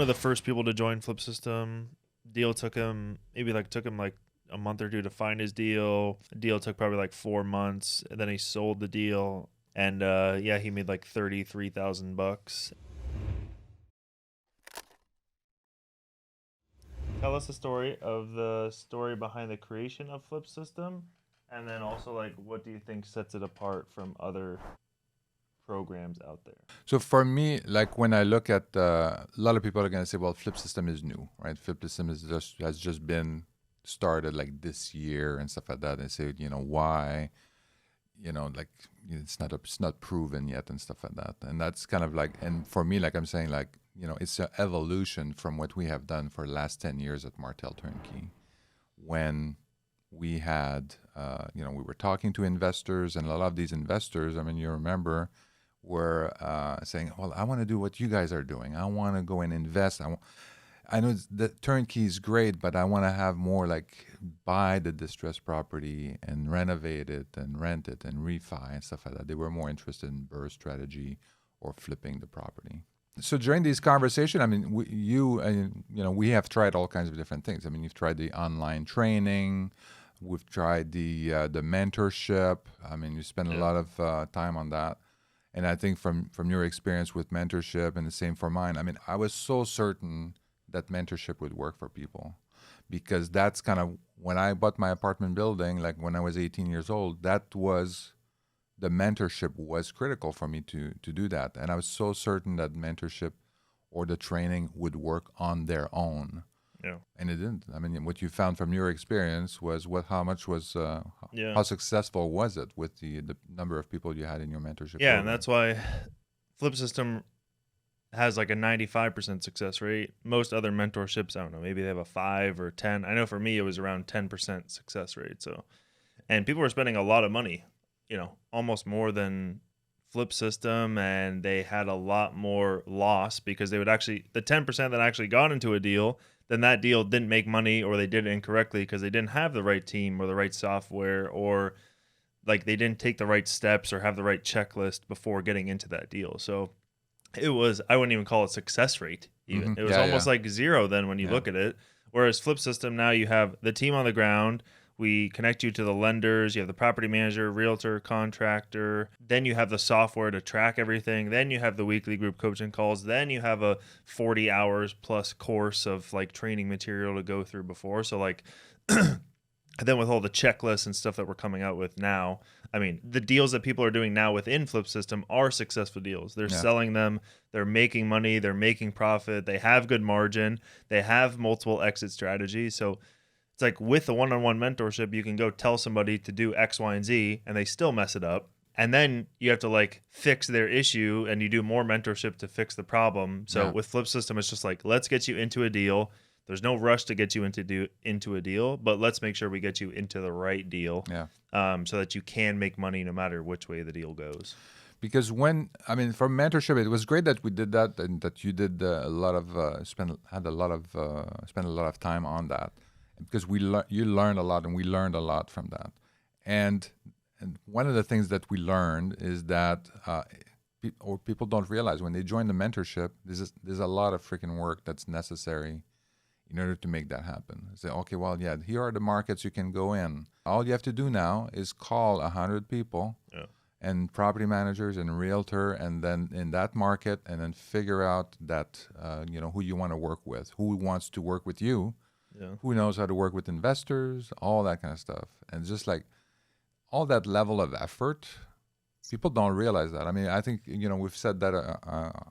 of the first people to join FlipSystem. Deal took him like a month or two to find his deal. Deal took probably like 4 months, and then he sold the deal. And he made like $33,000. Tell us the story behind the creation of FlipSystem, and then also like what do you think sets it apart from other programs out there? So for me, like when I look at a lot of people are going to say, well, FlipSystem is new, right? FlipSystem has just been started like this year and stuff like that. And say, why? Like it's not proven yet and stuff like that. And that's kind of like, and for me, like I'm saying, like, it's an evolution from what we have done for the last 10 years at Martel Turnkey. When we had, we were talking to investors, and a lot of these investors, I mean, you remember, were saying, well, I want to do what you guys are doing. I want to go and invest. I know the turnkey is great, but I want to have more like buy the distressed property and renovate it and rent it and refi and stuff like that. They were more interested in burst strategy or flipping the property. So during these conversations, I mean, we have tried all kinds of different things. I mean, you've tried the online training, we've tried the mentorship. I mean, you spend a lot of time on that. And I think from your experience with mentorship, and the same for mine, I mean, I was so certain that mentorship would work for people, because that's kind of when I bought my apartment building, like when I was 18 years old, the mentorship was critical for me to do that. And I was so certain that mentorship or the training would work on their own. Yeah. And it didn't. I mean, what you found from your experience was how successful was it with the number of people you had in your mentorship program? And that's why FlipSystem has like a 95% success rate. Most other mentorships, I don't know, maybe they have a 5 or 10. I know for me it was around 10% success rate. So, and people were spending a lot of money, almost more than FlipSystem, and they had a lot more loss because they would actually, the 10% that actually got into a deal, then that deal didn't make money, or they did it incorrectly because they didn't have the right team or the right software, or like they didn't take the right steps or have the right checklist before getting into that deal. So I wouldn't even call it success rate even. Mm-hmm. It was almost like zero then when you look at it. Whereas FlipSystem, now you have the team on the ground. We connect you to the lenders. You have the property manager, realtor, contractor. Then you have the software to track everything. Then you have the weekly group coaching calls. Then you have a 40 hours plus course of like training material to go through before. So like, then with all the checklists and stuff that we're coming out with now, I mean, the deals that people are doing now within FlipSystem are successful deals. They're selling them. They're making money. They're making profit. They have good margin. They have multiple exit strategies. So it's like with the one-on-one mentorship, you can go tell somebody to do X, Y, and Z, and they still mess it up. And then you have to like fix their issue, and you do more mentorship to fix the problem. So with FlipSystem, it's just like, let's get you into a deal. There's no rush to get you into a deal, but let's make sure we get you into the right deal, so that you can make money no matter which way the deal goes. Because from mentorship, it was great that we did that, and that you did spend a lot of time on that, because you learned a lot, and we learned a lot from that. And one of the things that we learned is that people don't realize when they join the mentorship, there's a lot of freaking work that's necessary in order to make that happen. Say, okay, well, here are the markets you can go in. All you have to do now is call 100 people and property managers and realtor, and then in that market, and then figure out that, who you want to work with, who wants to work with you, who knows how to work with investors, all that kind of stuff. And just like all that level of effort, people don't realize that. I mean, I think, we've said that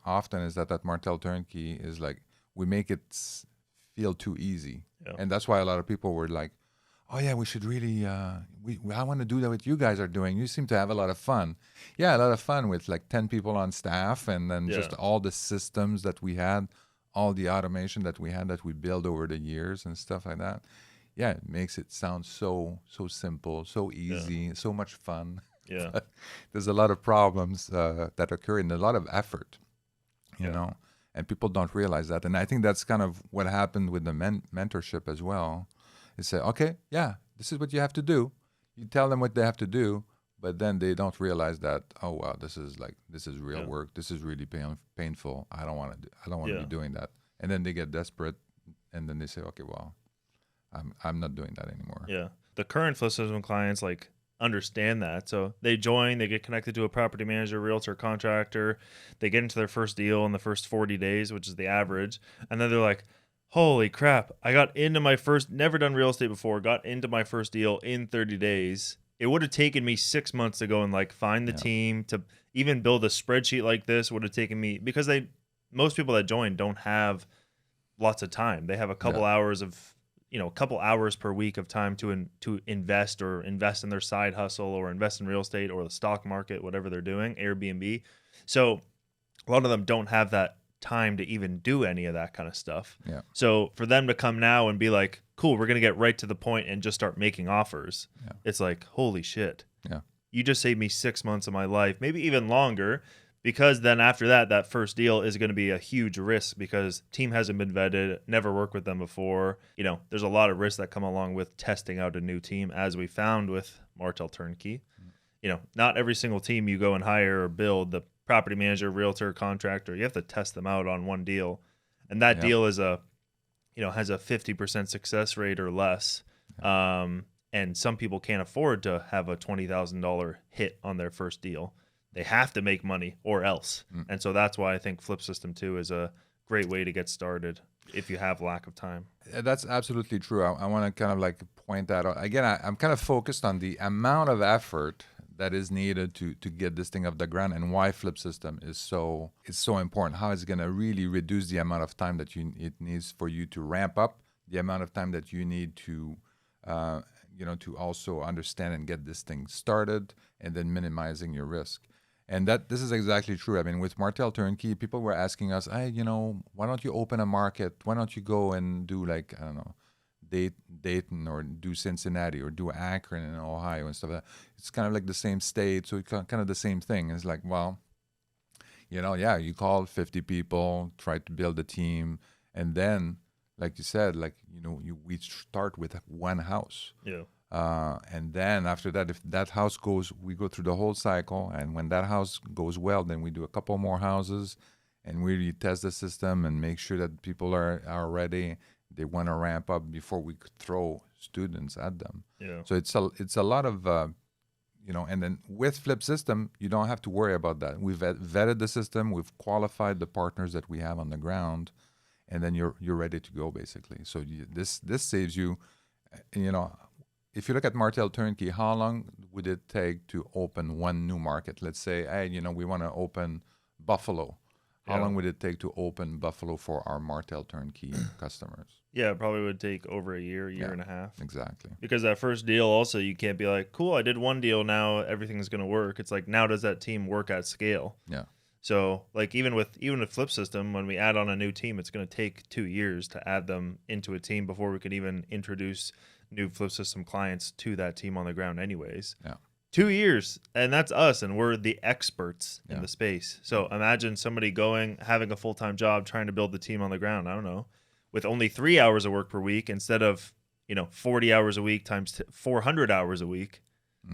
often, is that Martel Turnkey is like, we make it feel too easy. And that's why a lot of people were like, oh yeah, we should really, I want to do that what you guys are doing. You seem to have a lot of fun. Yeah, a lot of fun with like 10 people on staff, and then just all the systems that we had, all the automation that we had, that we built over the years and stuff like that. Yeah, it makes it sound so simple, so easy, so much fun. But there's a lot of problems that occur, and a lot of effort, you know. And people don't realize that. And I think that's kind of what happened with the mentorship as well. They say, okay, this is what you have to do. You tell them what they have to do, but then they don't realize that, oh wow, this is real work. This is really painful. I don't want to be doing that. and then they get desperate, and then they say, okay, well, I'm not doing that anymore. Yeah. The current FlipSystem clients like understand that. So they join, they get connected to a property manager, realtor, contractor. They get into their first deal in the first 40 days, which is the average. And then they're like, holy crap, I got into my first, never done real estate before, got into my first deal in 30 days. It would have taken me 6 months to go and like find the team, to even build a spreadsheet like this would have taken me, because most people that join don't have lots of time. They have a couple hours of, a couple hours per week of time to invest, or invest in their side hustle, or invest in real estate or the stock market, whatever they're doing, Airbnb. So a lot of them don't have that time to even do any of that kind of stuff. Yeah. So for them to come now and be like, cool, we're going to get right to the point and just start making offers. Yeah. It's like, holy shit. Yeah. You just saved me 6 months of my life, maybe even longer. Because then after that first deal is going to be a huge risk, because team hasn't been vetted, never worked with them before. There's a lot of risks that come along with testing out a new team, as we found with Martel Turnkey. Not every single team you go and hire or build, the property manager, realtor, contractor, you have to test them out on one deal. And that deal is has a 50% success rate or less. And some people can't afford to have a $20,000 hit on their first deal. They have to make money or else. And so that's why I think FlipSystem 2 is a great way to get started if you have lack of time. That's absolutely true. I want to kind of like point that out. Again, I'm kind of focused on the amount of effort that is needed to get this thing off the ground, and why FlipSystem is so important. How it's going to really reduce the amount of time that it needs for you to ramp up, the amount of time that you need to to also understand and get this thing started, and then minimizing your risk. And this is exactly true. I mean, with Martel Turnkey, people were asking us, hey, why don't you open a market? Why don't you go and do like, I don't know, Dayton, or do Cincinnati, or do Akron in Ohio and stuff like that. It's kind of like the same state, so it's kind of the same thing. It's like, well, you call 50 people, try to build a team, and then, like you said, we start with one house. Yeah. And then after that, if that house goes, we go through the whole cycle. And when that house goes well, then we do a couple more houses, and we really test the system and make sure that people are ready. They want to ramp up before we could throw students at them. Yeah. So it's a lot of, and then with FlipSystem, you don't have to worry about that. We've vetted the system. We've qualified the partners that we have on the ground, and then you're ready to go, basically. So this saves you, if you look at Martel Turnkey, how long would it take to open one new market? Let's say, hey, we want to open Buffalo. How long would it take to open Buffalo for our Martel Turnkey customers? Yeah, it probably would take over a year and a half. Exactly. Because that first deal also, you can't be like, cool, I did one deal, now everything's going to work. It's like, now does that team work at scale? Yeah. So like even with FlipSystem, when we add on a new team, it's going to take 2 years to add them into a team before we could even introduce new FlipSystem clients to that team on the ground anyways. Yeah. 2 years, and that's us, and we're the experts in the space. So imagine somebody having a full-time job, trying to build the team on the ground, I don't know, with only 3 hours of work per week instead of 40 hours a week times 400 hours a week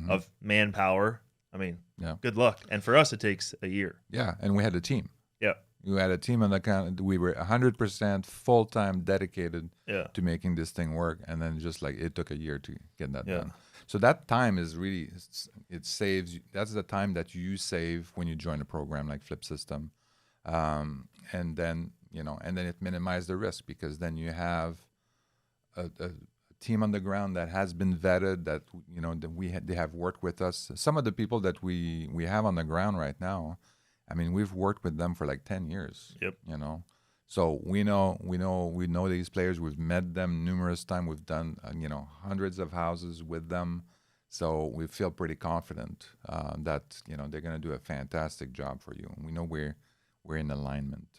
of manpower. I mean, good luck. And for us, it takes a year. Yeah, and we had a team. Yeah. We had a team on the account. We were 100% full-time dedicated to making this thing work, and then just like it took a year to get that done. So that time is really, it saves you. That's the time that you save when you join a program like FlipSystem, and then it minimizes the risk, because then you have a team on the ground that has been vetted, that they have worked with us. Some of the people that we have on the ground right now, I mean, we've worked with them for like 10 years. Yep. So we know these players. We've met them numerous times. We've done hundreds of houses with them. So we feel pretty confident that they're going to do a fantastic job for you. And we know we're in alignment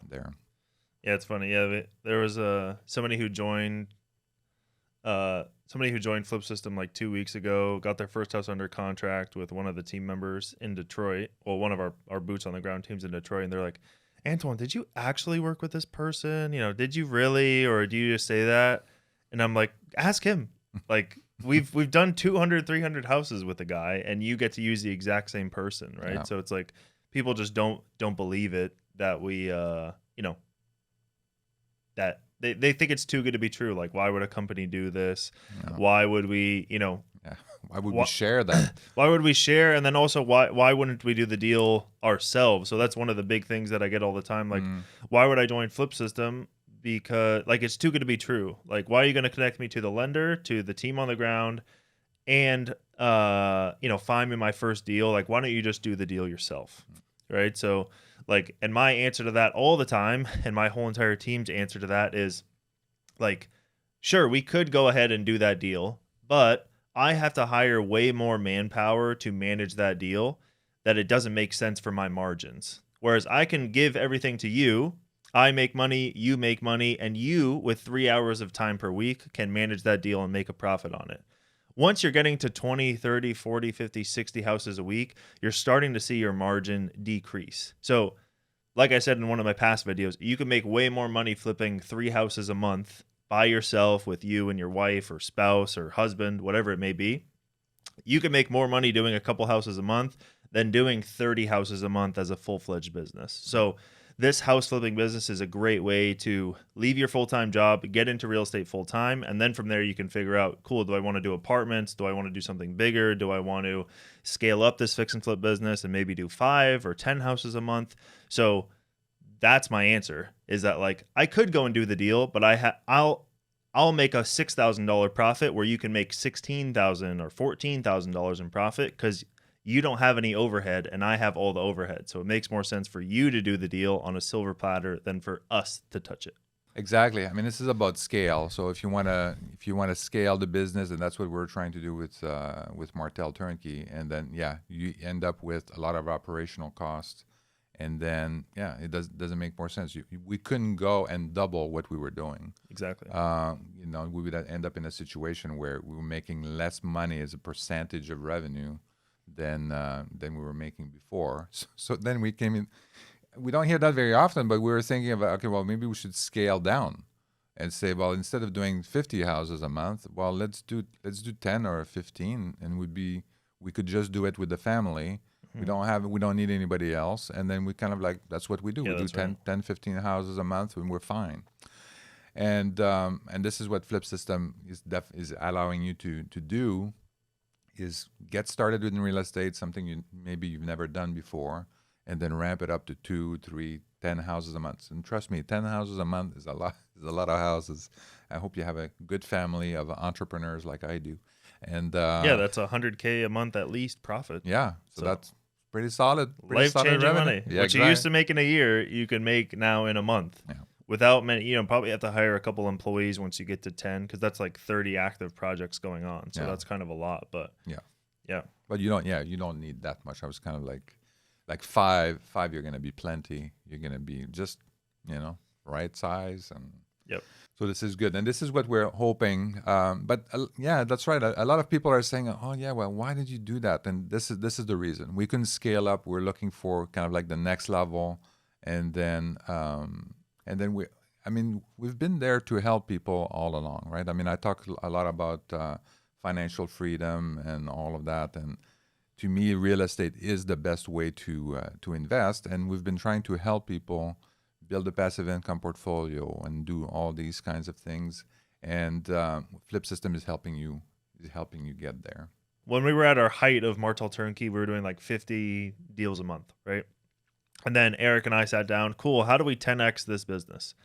there. Yeah, it's funny. Yeah, there was somebody who joined FlipSystem like 2 weeks ago, got their first house under contract with one of the team members in Detroit. Well, one of our boots on the ground teams in Detroit, and they're like, Antoine, did you actually work with this person? Did you really, or do you just say that? And I'm like, ask him. Like we've done 200, 300 houses with the guy, and you get to use the exact same person, right? Yeah. So it's like people just don't believe it that we that they think it's too good to be true. Like, why would a company do this? Yeah. Why would we, Yeah. Why would we share that? why would we share? And then also, why wouldn't we do the deal ourselves? So that's one of the big things that I get all the time. Like, why would I join FlipSystem? Because like it's too good to be true. Like, why are you going to connect me to the lender, to the team on the ground, and find me my first deal? Like, why don't you just do the deal yourself? Right? So like, and my answer to that all the time, and my whole entire team's answer to that is like, sure, we could go ahead and do that deal, but I have to hire way more manpower to manage that deal that it doesn't make sense for my margins. Whereas I can give everything to you, I make money, you make money, and you, with 3 hours of time per week, can manage that deal and make a profit on it. Once you're getting to 20, 30, 40, 50, 60 houses a week, you're starting to see your margin decrease. So, like I said in one of my past videos, you can make way more money flipping 3 houses a month by yourself with you and your wife or spouse or husband, whatever it may be. You can make more money doing a couple houses a month than doing 30 houses a month as a full-fledged business. So this house flipping business is a great way to leave your full-time job, get into real estate full-time, and then from there you can figure out, cool, do I want to do apartments? Do I want to do something bigger? Do I want to scale up this fix and flip business and maybe do 5 or 10 houses a month? So that's my answer, is that like I could go and do the deal, but I'll make a $6,000 profit where you can make $16,000 or $14,000 in profit because you don't have any overhead and I have all the overhead. So it makes more sense for you to do the deal on a silver platter than for us to touch it. Exactly. I mean, this is about scale. So if you want to scale the business, and that's what we're trying to do with Martel Turnkey, and then you end up with a lot of operational costs, and then it doesn't make more sense. We couldn't go and double what we were doing. Exactly. We would end up in a situation where we were making less money as a percentage of revenue than we were making before. So then we came in. We don't hear that very often, but we were thinking about, okay, well, maybe we should scale down and say, well, instead of doing 50 houses a month, well, let's do 10 or 15, and we could just do it with the family. Mm-hmm. We don't need anybody else, and then we kind of like, that's what we do. We do 10, 15 houses a month, and we're fine. And this is what FlipSystem is allowing you to do, is get started in real estate, something you've never done before, and then ramp it up to 2, 3, 10 houses a month. And trust me, 10 houses a month is a lot of houses. I hope you have a good family of entrepreneurs like I do. And that's $100K a month at least profit. Yeah, so that's pretty solid. Life-changing money. Yeah, What you used to make in a year, you can make now in a month. Yeah. Without many, probably have to hire a couple employees once you get to 10, because that's like 30 active projects going on. So that's kind of a lot, but yeah. But you don't need that much. I was kind of like 5, you're going to be plenty. You're going to be just, right size. And yep. So this is good. And this is what we're hoping. But that's right. A lot of people are saying, oh yeah, well, why did you do that? And this is the reason. We couldn't scale up. We're looking for kind of like the next level. And then we've been there to help people all along, right? I mean, I talk a lot about financial freedom and all of that. And to me, real estate is the best way to invest, and we've been trying to help people build a passive income portfolio and do all these kinds of things. And FlipSystem is helping you get there. When we were at our height of Martel Turnkey, we were doing like 50 deals a month, right? And then Eric and I sat down. Cool. How do we 10x this business,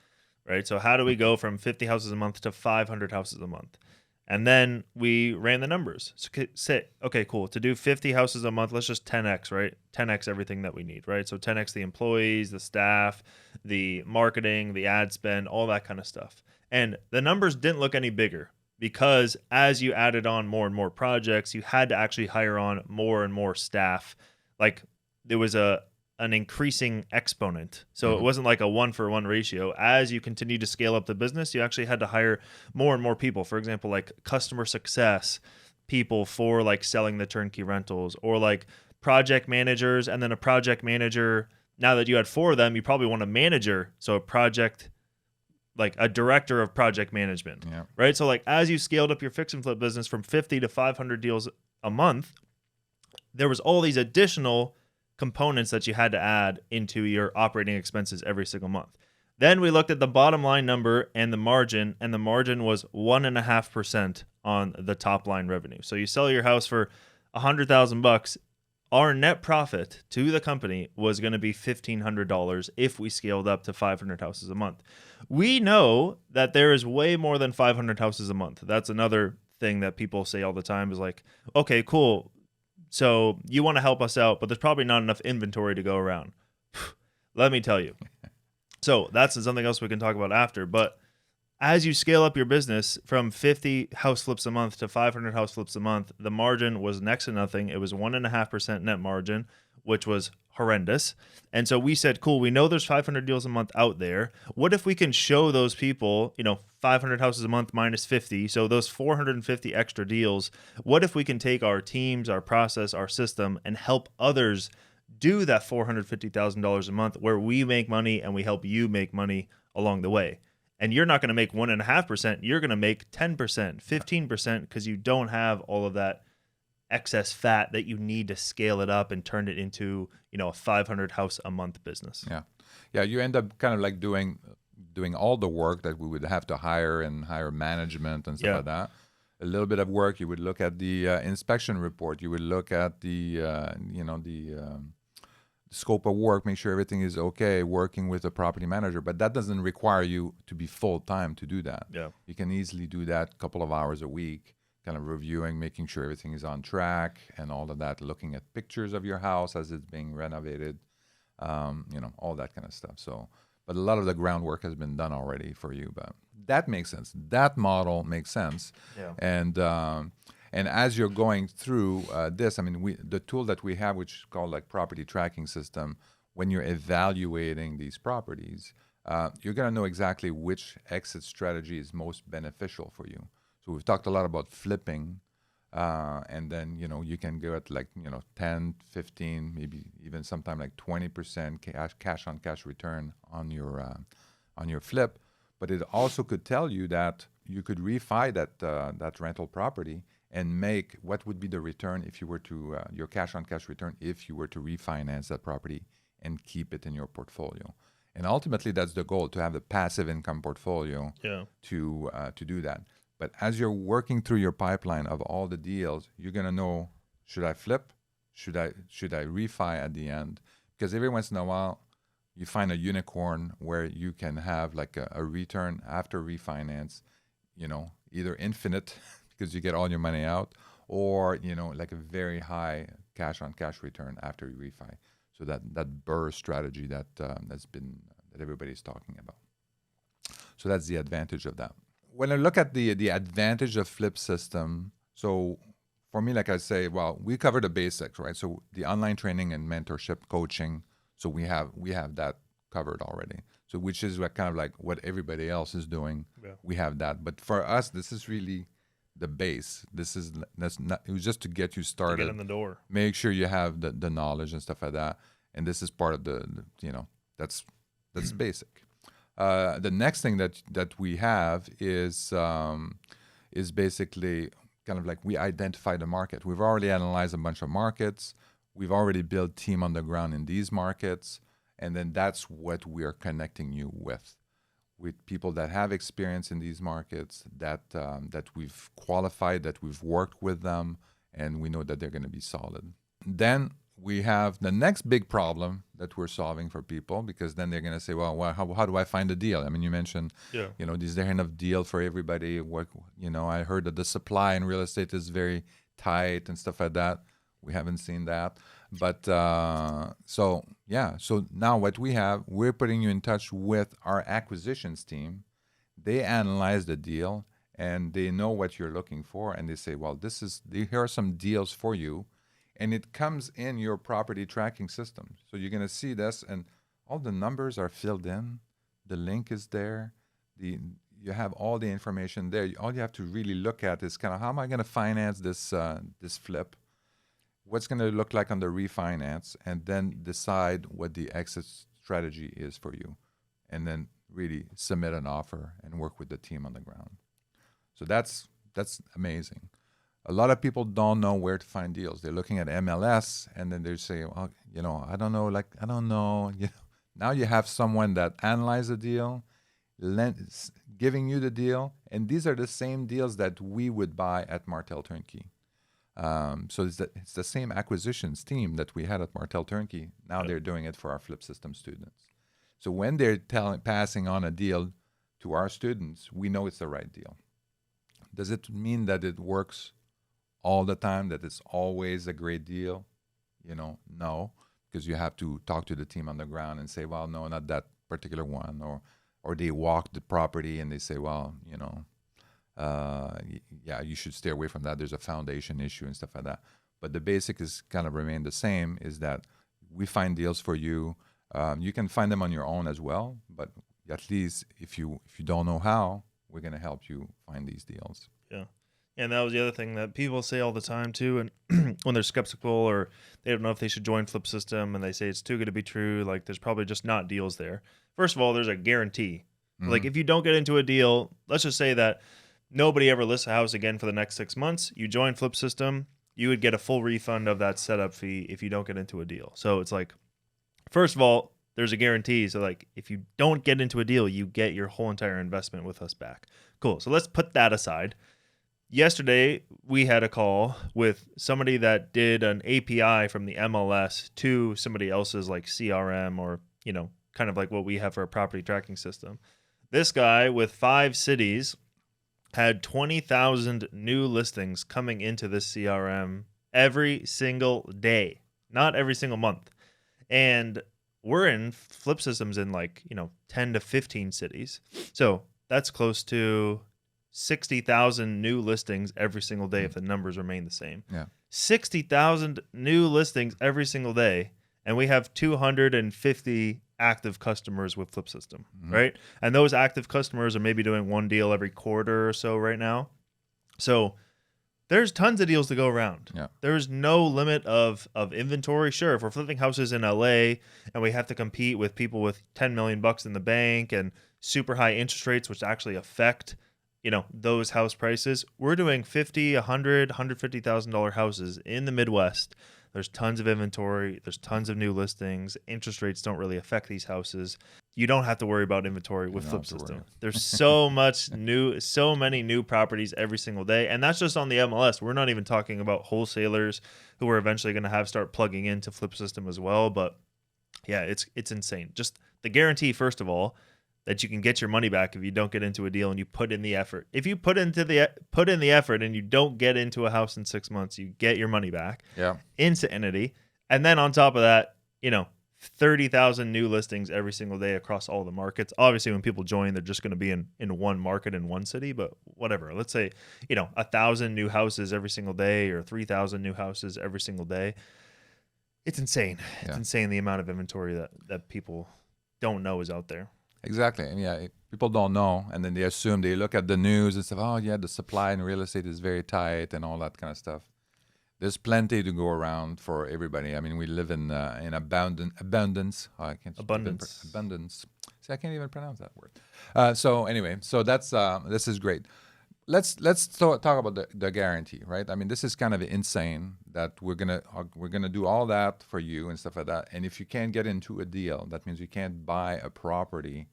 right? So how do we go from 50 houses a month to 500 houses a month? And then we ran the numbers. So say, okay, cool. To do 50 houses a month, let's just 10x, right? 10x everything that we need, right? So 10x the employees, the staff, the marketing, the ad spend, all that kind of stuff. And the numbers didn't look any bigger because as you added on more and more projects, you had to actually hire on more and more staff. Like there was an increasing exponent. So it wasn't like a 1-for-1 ratio. As you continue to scale up the business, you actually had to hire more and more people. For example, like customer success people for like selling the turnkey rentals, or like project managers. And then a project manager, now that you had 4 of them, you probably want a manager. So like a director of project management, right? So like as you scaled up your fix and flip business from 50 to 500 deals a month, there was all these additional components that you had to add into your operating expenses every single month. Then we looked at the bottom line number and the margin was 1.5% on the top line revenue. So you sell your house for $100,000. Our net profit to the company was going to be $1,500 if we scaled up to 500 houses a month. We know that there is way more than 500 houses a month. That's another thing that people say all the time is like, okay, cool. So you want to help us out, but there's probably not enough inventory to go around. Let me tell you. So that's something else we can talk about after. But as you scale up your business from 50 house flips a month to 500 house flips a month, the margin was next to nothing. It was 1.5% net margin, which was horrendous. And so we said, cool, we know there's 500 deals a month out there. What if we can show those people, 500 houses a month minus 50, so those 450 extra deals, what if we can take our teams, our process, our system, and help others do that $450,000 a month where we make money and we help you make money along the way? And you're not going to make 1.5%. You're going to make 10%, 15% because you don't have all of that excess fat that you need to scale it up and turn it into, a 500 house a month business. Yeah. You end up kind of like doing all the work that we would have to hire management and stuff like that. A little bit of work. You would look at the inspection report. You would look at the scope of work, make sure everything is okay, working with a property manager, but that doesn't require you to be full-time to do that. Yeah. You can easily do that a couple of hours a week, kind of reviewing, making sure everything is on track and all of that, looking at pictures of your house as it's being renovated, all that kind of stuff. So, but a lot of the groundwork has been done already for you, but that makes sense. That model makes sense. Yeah. And as you're going through this, the tool that we have, which is called like property tracking system, when you're evaluating these properties, you're going to know exactly which exit strategy is most beneficial for you. So we've talked a lot about flipping, and then, you can go at 10, 15, maybe even sometime like 20% cash on cash return on your flip. But it also could tell you that you could refi that rental property and make what would be the return if you were to your cash on cash return if you were to refinance that property and keep it in your portfolio. And ultimately, that's the goal, to have the passive income portfolio to do that. But as you're working through your pipeline of all the deals, you're gonna know, should I flip? Should I refi at the end? Because every once in a while, you find a unicorn where you can have like a return after refinance, either infinite because you get all your money out, or like a very high cash on cash return after you refi. So that BRRRR strategy that everybody's talking about. So that's the advantage of that. When I look at the advantage of FlipSystem, so for me, like I say, well, we cover the basics, right? So the online training and mentorship coaching, so we have that covered already. So which is kind of like what everybody else is doing. Yeah. We have that, but for us, this is really the base. That's not. It was just to get you started. To get in the door. Make sure you have the knowledge and stuff like that. And this is part of the that's basic. The next thing that we have is basically kind of like we identify the market. We've already analyzed a bunch of markets. We've already built team on the ground in these markets, and then that's what we are connecting you with people that have experience in these markets, that we've qualified, that we've worked with them, and we know that they're going to be solid. Then we have the next big problem that we're solving for people, because then they're going to say, well, how do I find a deal? I mean, you mentioned, is there enough deal for everybody? I heard that the supply in real estate is very tight and stuff like that. We haven't seen that. But so now what we have, we're putting you in touch with our acquisitions team. They analyze the deal and they know what you're looking for. And they say, well, here are some deals for you. And it comes in your property tracking system. So you're going to see this, and all the numbers are filled in. The link is there. You have all the information there. All you have to really look at is kind of, how am I going to finance this flip? What's going to look like on the refinance, and then decide what the exit strategy is for you, and then really submit an offer and work with the team on the ground. So that's amazing. A lot of people don't know where to find deals. They're looking at MLS, and then they say, well, I don't know. Now you have someone that analyzes the deal, giving you the deal, and these are the same deals that we would buy at Martel Turnkey. So it's the same acquisitions team that we had at Martel Turnkey. Now they're doing it for our FlipSystem students. So when they're passing on a deal to our students, we know it's the right deal. Does it mean that it works all the time, that it's always a great deal? No, because you have to talk to the team on the ground and say, well, no, not that particular one, or they walk the property and they say, well, yeah, you should stay away from that. There's a foundation issue and stuff like that. But the basic is kind of remain the same, is that we find deals for you. You can find them on your own as well, but at least if you don't know how, we're going to help you find these deals. Yeah. And that was the other thing that people say all the time too, and when they're skeptical or they don't know if they should join FlipSystem, and they say it's too good to be true, like there's probably just not deals there. First of all, there's a guarantee. Mm-hmm. Like if you don't get into a deal, let's just say that nobody ever lists a house again for the next 6 months, you join FlipSystem, you would get a full refund of that setup fee if you don't get into a deal. So it's like, first of all, there's a guarantee. So like if you don't get into a deal, you get your whole entire investment with us back. Cool. So let's put that aside. Yesterday, we had a call with somebody that did an API from the MLS to somebody else's like CRM, or, kind of like what we have for a property tracking system. This guy with 5 cities had 20,000 new listings coming into this CRM every single day, not every single month. And we're in FlipSystems in 10 to 15 cities. So that's close to 60,000 new listings every single day if the numbers remain the same. Yeah. 60,000 new listings every single day, and we have 250 active customers with FlipSystem, right? And those active customers are maybe doing one deal every quarter or so right now. So there's tons of deals to go around. Yeah. There's no limit of inventory. Sure, if we're flipping houses in LA and we have to compete with people with $10 million in the bank and super high interest rates, which actually affect those house prices, we're doing $50,000, $100,000, $150,000 houses in the Midwest. There's tons of inventory. There's tons of new listings. Interest rates don't really affect these houses. You don't have to worry about inventory with FlipSystem. There's so many new properties every single day. And that's just on the MLS. We're not even talking about wholesalers who are eventually going to start plugging into FlipSystem as well. But yeah, it's insane. Just the guarantee, first of all, that you can get your money back if you don't get into a deal and you put in the effort. If you put in the effort and you don't get into a house in 6 months, you get your money back. Yeah. Insanity. And then on top of that, 30,000 new listings every single day across all the markets. Obviously, when people join, they're just going to be in one market in one city, but whatever. Let's say, 1,000 new houses every single day, or 3,000 new houses every single day. It's insane. Yeah. It's insane the amount of inventory that people don't know is out there. Exactly. And yeah, people don't know, and then they assume, they look at the news and say, oh yeah, the supply in real estate is very tight and all that kind of stuff. There's plenty to go around for everybody. I mean, we live in abundance. Oh, I can't. Abundance. See, I can't even pronounce that word. So anyway, so that's this is great. Let's talk about the guarantee, right? I mean, this is kind of insane that we're gonna do all that for you and stuff like that. And if you can't get into a deal, that means you can't buy a property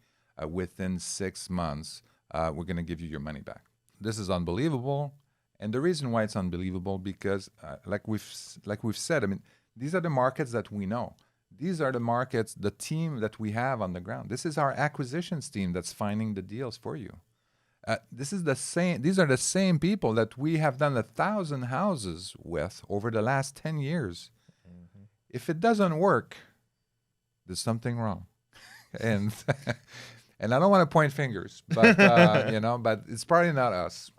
within 6 months. We're gonna give you your money back. This is unbelievable, and the reason why it's unbelievable, because like we've said, I mean, these are the markets that we know. These are the markets, the team that we have on the ground. This is our acquisitions team that's finding the deals for you. These are the same people that we have done 1,000 houses with over the last 10 years. Mm-hmm. If it doesn't work, there's something wrong. And and I don't want to point fingers, but but it's probably not us.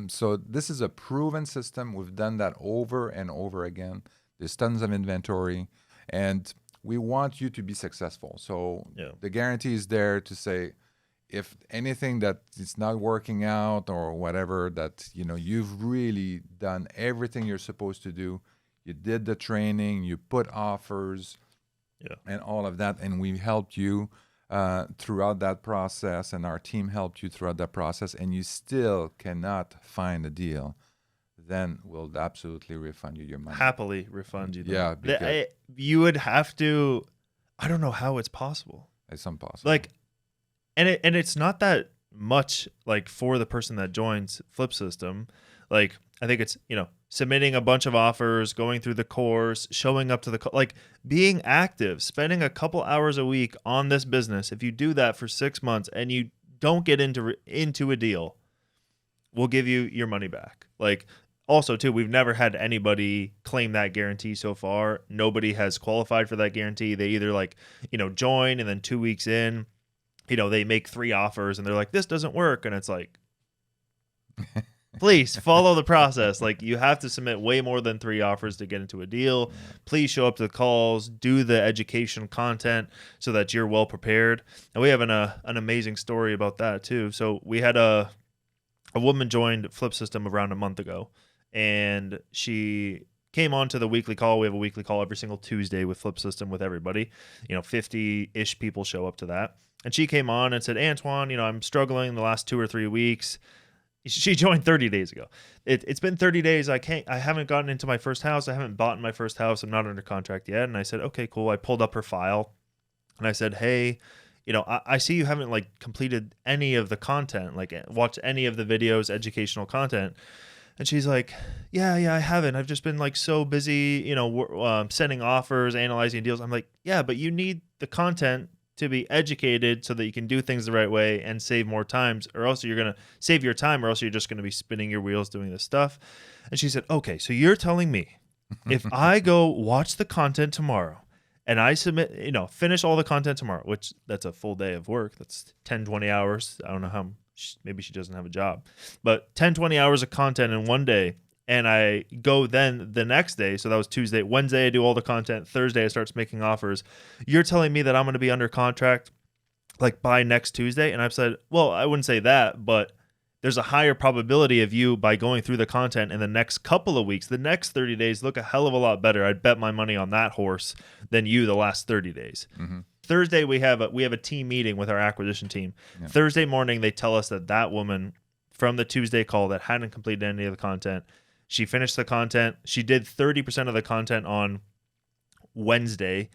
So this is a proven system. We've done that over and over again. There's tons of inventory, and we want you to be successful. So the guarantee is there to say, if anything that is not working out or whatever, that you've really done everything you're supposed to do. You did the training, you put offers, and all of that, and we helped you throughout that process, and our team helped you throughout that process, and you still cannot find a deal, then we'll absolutely refund you your money. Happily refund you. Yeah, because you would have to. I don't know how it's possible. It's impossible. Like, and it's not that much like for the person that joins FlipSystem. Like, I think it's, submitting a bunch of offers, going through the course, showing up to like being active, spending a couple hours a week on this business. If you do that for 6 months and you don't get into a deal, we'll give you your money back. Like, also too, we've never had anybody claim that guarantee so far. Nobody has qualified for that guarantee. They either join, and then 2 weeks in, they make 3 offers and they're like, this doesn't work. And it's like, please follow the process. Like, you have to submit way more than 3 offers to get into a deal. Please show up to the calls, do the education content so that you're well prepared. And we have an amazing story about that too. So we had a woman joined FlipSystem around a month ago, and she came on to the weekly call. We have a weekly call every single Tuesday with FlipSystem with everybody. 50-ish people show up to that. And she came on and said, Antoine, I'm struggling the last 2 or 3 weeks. She joined 30 days ago. It's been 30 days. I haven't gotten into my first house. I haven't bought my first house. I'm not under contract yet. And I said, okay, cool. I pulled up her file and I said, hey, I see you haven't completed any of the content, watched any of the videos, educational content. And she's like, yeah, I haven't. I've just been so busy, sending offers, analyzing deals. I'm like, yeah, but you need the content to be educated so that you can do things the right way and save more times, or else you're going to save your time, or else you're just going to be spinning your wheels doing this stuff. And she said, okay, so you're telling me if I go watch the content tomorrow and I submit, finish all the content tomorrow, which that's a full day of work. That's 10, 20 hours. I don't know how, maybe she doesn't have a job, but 10, 20 hours of content in one day. And I go then the next day. So that was Tuesday. Wednesday, I do all the content. Thursday, I start making offers. You're telling me that I'm going to be under contract by next Tuesday? And I've said, well, I wouldn't say that, but there's a higher probability of you by going through the content in the next couple of weeks. The next 30 days look a hell of a lot better. I'd bet my money on that horse than you the last 30 days. Mm-hmm. Thursday, we have a team meeting with our acquisition team. Yeah. Thursday morning, they tell us that woman from the Tuesday call that hadn't completed any of the content, she finished the content. She did 30% of the content on Wednesday,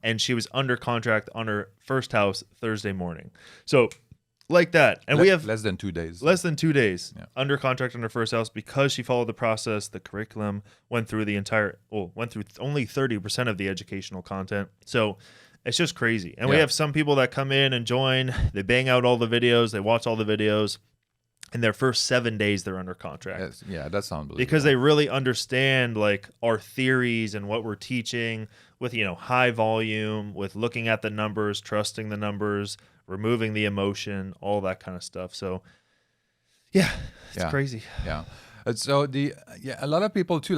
and she was under contract on her first house Thursday morning. So like that. And we have less than 2 days. Under contract on her first house because she followed the process. The curriculum went through only 30% of the educational content. So it's just crazy. And we have some people that come in and join. They bang out all the videos. They watch all the videos. In their first 7 days, they're under contract. Yes, yeah, that's unbelievable. Because they really understand our theories and what we're teaching with high volume, with looking at the numbers, trusting the numbers, removing the emotion, all that kind of stuff. So, it's crazy. Yeah. So a lot of people too,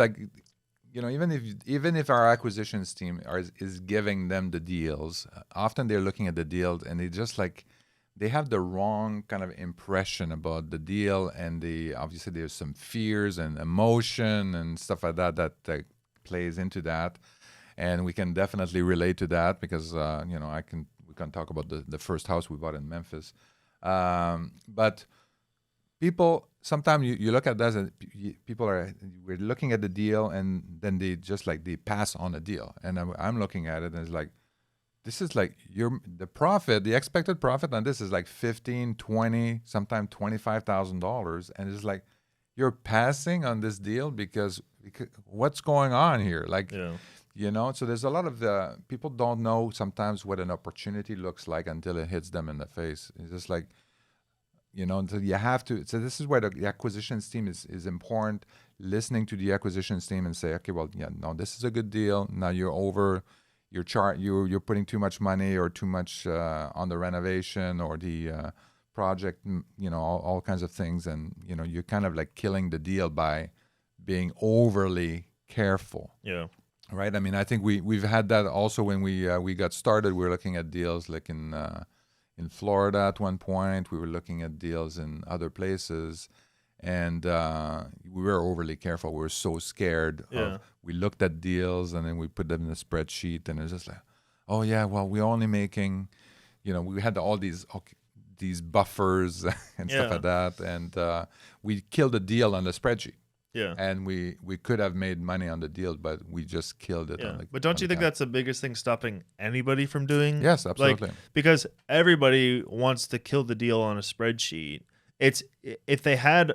even if our acquisitions team is giving them the deals, often they're looking at the deals and they just they have the wrong kind of impression about the deal, and obviously there's some fears and emotion and stuff like that plays into that, and we can definitely relate to that because we can talk about the first house we bought in Memphis, but people sometimes you look at that and we're looking at the deal and then they just they pass on a deal, and I'm looking at it and it's this is the expected profit on this is $15,000, $20,000, sometimes $25,000, and it's you're passing on this deal because what's going on here? So there's a lot of people don't know sometimes what an opportunity looks like until it hits them in the face. It's just until you have to. So this is where the acquisitions team is important. Listening to the acquisitions team and say, okay, well, this is a good deal. Now you're over. You're putting too much money or too much on the renovation or the project, all kinds of things, and you're kind of killing the deal by being overly careful. Yeah. Right. I mean, I think we've had that also when we got started. We were looking at deals in Florida at one point. We were looking at deals in other places. And we were overly careful. We were so scared. We looked at deals and then we put them in a spreadsheet, and it was just oh yeah, well we're only making, we had all these buffers and stuff like that, and we killed the deal on the spreadsheet. Yeah. And we could have made money on the deal, but we just killed it. Yeah. But don't you think that's the biggest thing stopping anybody from doing? Yes, absolutely. Because everybody wants to kill the deal on a spreadsheet. It's if they had,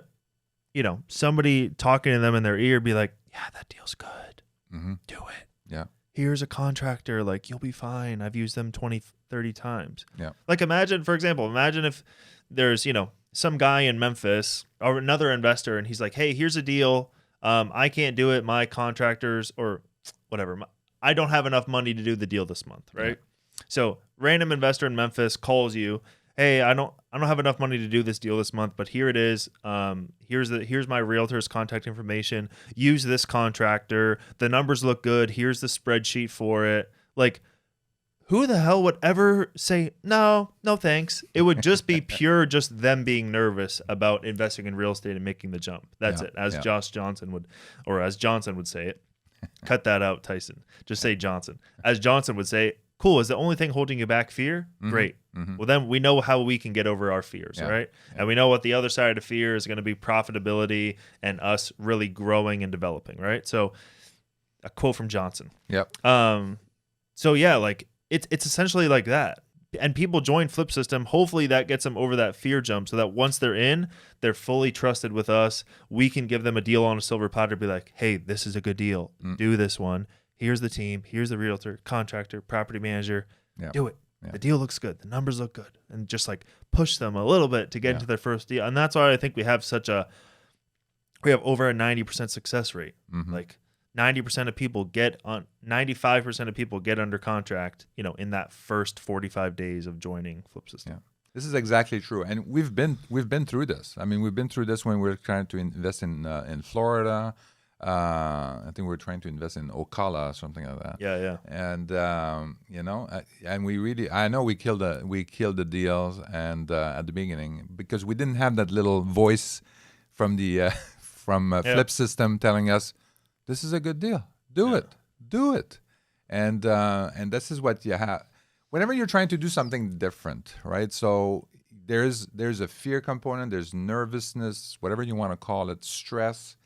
somebody talking to them in their ear, be like, yeah, that deal's good. Mm-hmm. Do it. Yeah. Here's a contractor, like, you'll be fine. I've used them 20, 30 times. Yeah. Like, for example, imagine if there's, some guy in Memphis or another investor, and he's like, hey, here's a deal. I can't do it. My contractors or whatever. I don't have enough money to do the deal this month, right? Yeah. So random investor in Memphis calls you, hey, I don't have enough money to do this deal this month, but here it is. Here's my realtor's contact information. Use this contractor. The numbers look good. Here's the spreadsheet for it. Like, who the hell would ever say, no, thanks? It would just be just them being nervous about investing in real estate and making the jump. That's it. As Johnson would say it. Cut that out, Tyson. Just say Johnson. As Johnson would say, cool. Is the only thing holding you back fear? Mm-hmm. Great. Mm-hmm. Well, then we know how we can get over our fears, right? Yeah. And we know what the other side of fear is going to be: profitability and us really growing and developing, right? So a quote from Johnson. Yep. So yeah, like it's essentially like that. And people join FlipSystem. Hopefully that gets them over that fear jump so that once they're in, they're fully trusted with us. We can give them a deal on a silver platter, be like, hey, this is a good deal. Do this one. Here's the team. Here's the realtor, contractor, property manager. Do it. Yeah. The deal looks good. The numbers look good. And just like push them a little bit to get into their first deal. And that's why I think we have over a 90% success rate. Mm-hmm. Like 95% of people get under contract, in that first 45 days of joining FlipSystem. Yeah. This is exactly true. And we've been through this. I mean, we've been through this when we were trying to invest in Florida. I think we were trying to invest in Ocala or something like that. Yeah. And and I know we killed the deals and at the beginning because we didn't have that little voice from the FlipSystem telling us, this is a good deal. Do it. And this is what you have. Whenever you're trying to do something different, right? So there's a fear component, there's nervousness, whatever you want to call it, stress.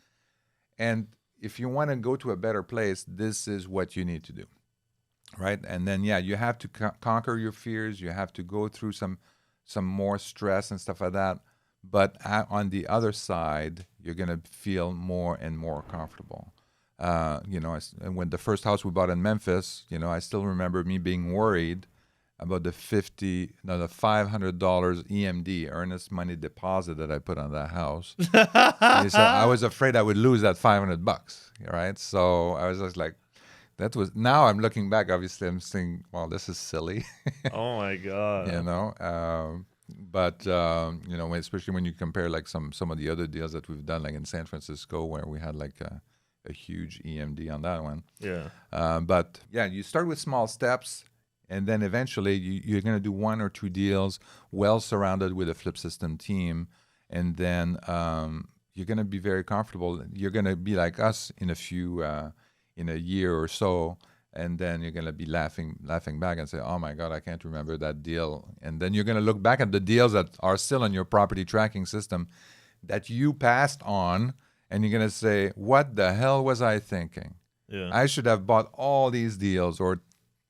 And if you want to go to a better place, this is what you need to do, right? And then, you have to conquer your fears. You have to go through some more stress and stuff like that. But on the other side, you're going to feel more and more comfortable. When the first house we bought in Memphis, I still remember me being worried about the $500 EMD, earnest money deposit, that I put on that house. So I was afraid I would lose that $500, right? So I was just like, now I'm looking back, obviously I'm thinking, well, this is silly. Oh my God. But especially when you compare like some of the other deals that we've done, like in San Francisco, where we had like a huge EMD on that one. Yeah. But you start with small steps, and then eventually you're going to do one or two deals well surrounded with a FlipSystem team, and then you're going to be very comfortable. You're going to be like us in a year or so, and then you're going to be laughing back and say, oh my God, I can't remember that deal. And then you're going to look back at the deals that are still on your property tracking system that you passed on, and you're going to say, what the hell was I thinking? Yeah. I should have bought all these deals, or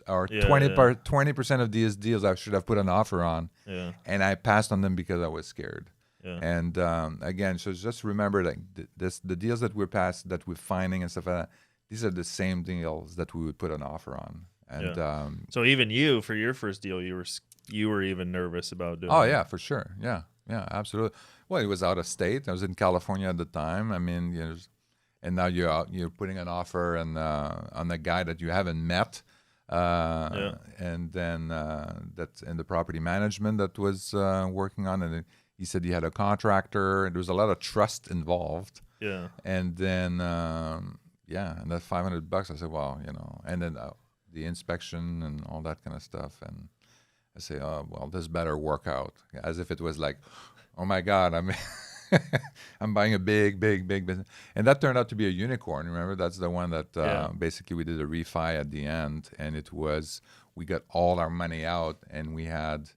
20% of these deals I should have put an offer on, and I passed on them because I was scared. Yeah. And again, so just remember, like the deals that we're finding and stuff like that, these are the same deals that we would put an offer on. And so even you, for your first deal, you were even nervous about doing. Oh yeah, for sure. Yeah, absolutely. Well, it was out of state. I was in California at the time. I mean, and now you're putting an offer on a guy that you haven't met. And then that's in the property management that was working on, and he said he had a contractor, and there was a lot of trust involved. Yeah. And then and that $500, I said, well, and then the inspection and all that kind of stuff, and I say, oh well, this better work out, as if it was like, oh my God, I'm buying a big business. And that turned out to be a unicorn. Remember, that's the one that basically we did a refi at the end, and we got all our money out, and we had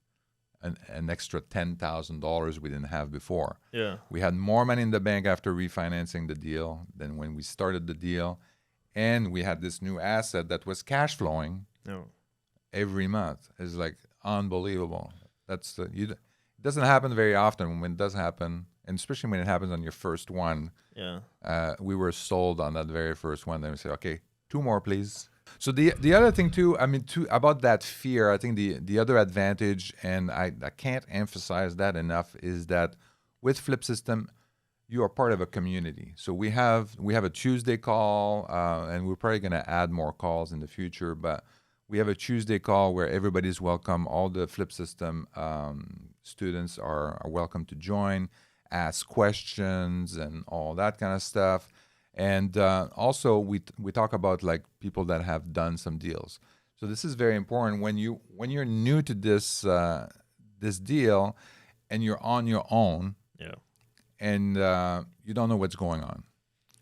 an extra $10,000 we didn't have before. Yeah. We had more money in the bank after refinancing the deal than when we started the deal. And we had this new asset that was cash flowing No. every month. It's like unbelievable. It doesn't happen very often. When it does happen, and especially when it happens on your first one, Yeah. we were sold on that very first one. Then we said, okay, 2 more, please. So the other thing too, about that fear, I think the other advantage, and I can't emphasize that enough, is that with FlipSystem, you are part of a community. So we have a Tuesday call, and we're probably going to add more calls in the future. But we have a Tuesday call where everybody's welcome. All the FlipSystem students are welcome to join, ask questions, and all that kind of stuff. And also, we talk about like people that have done some deals. So this is very important when you're new to this this deal, and you're on your own. Yeah. And you don't know what's going on,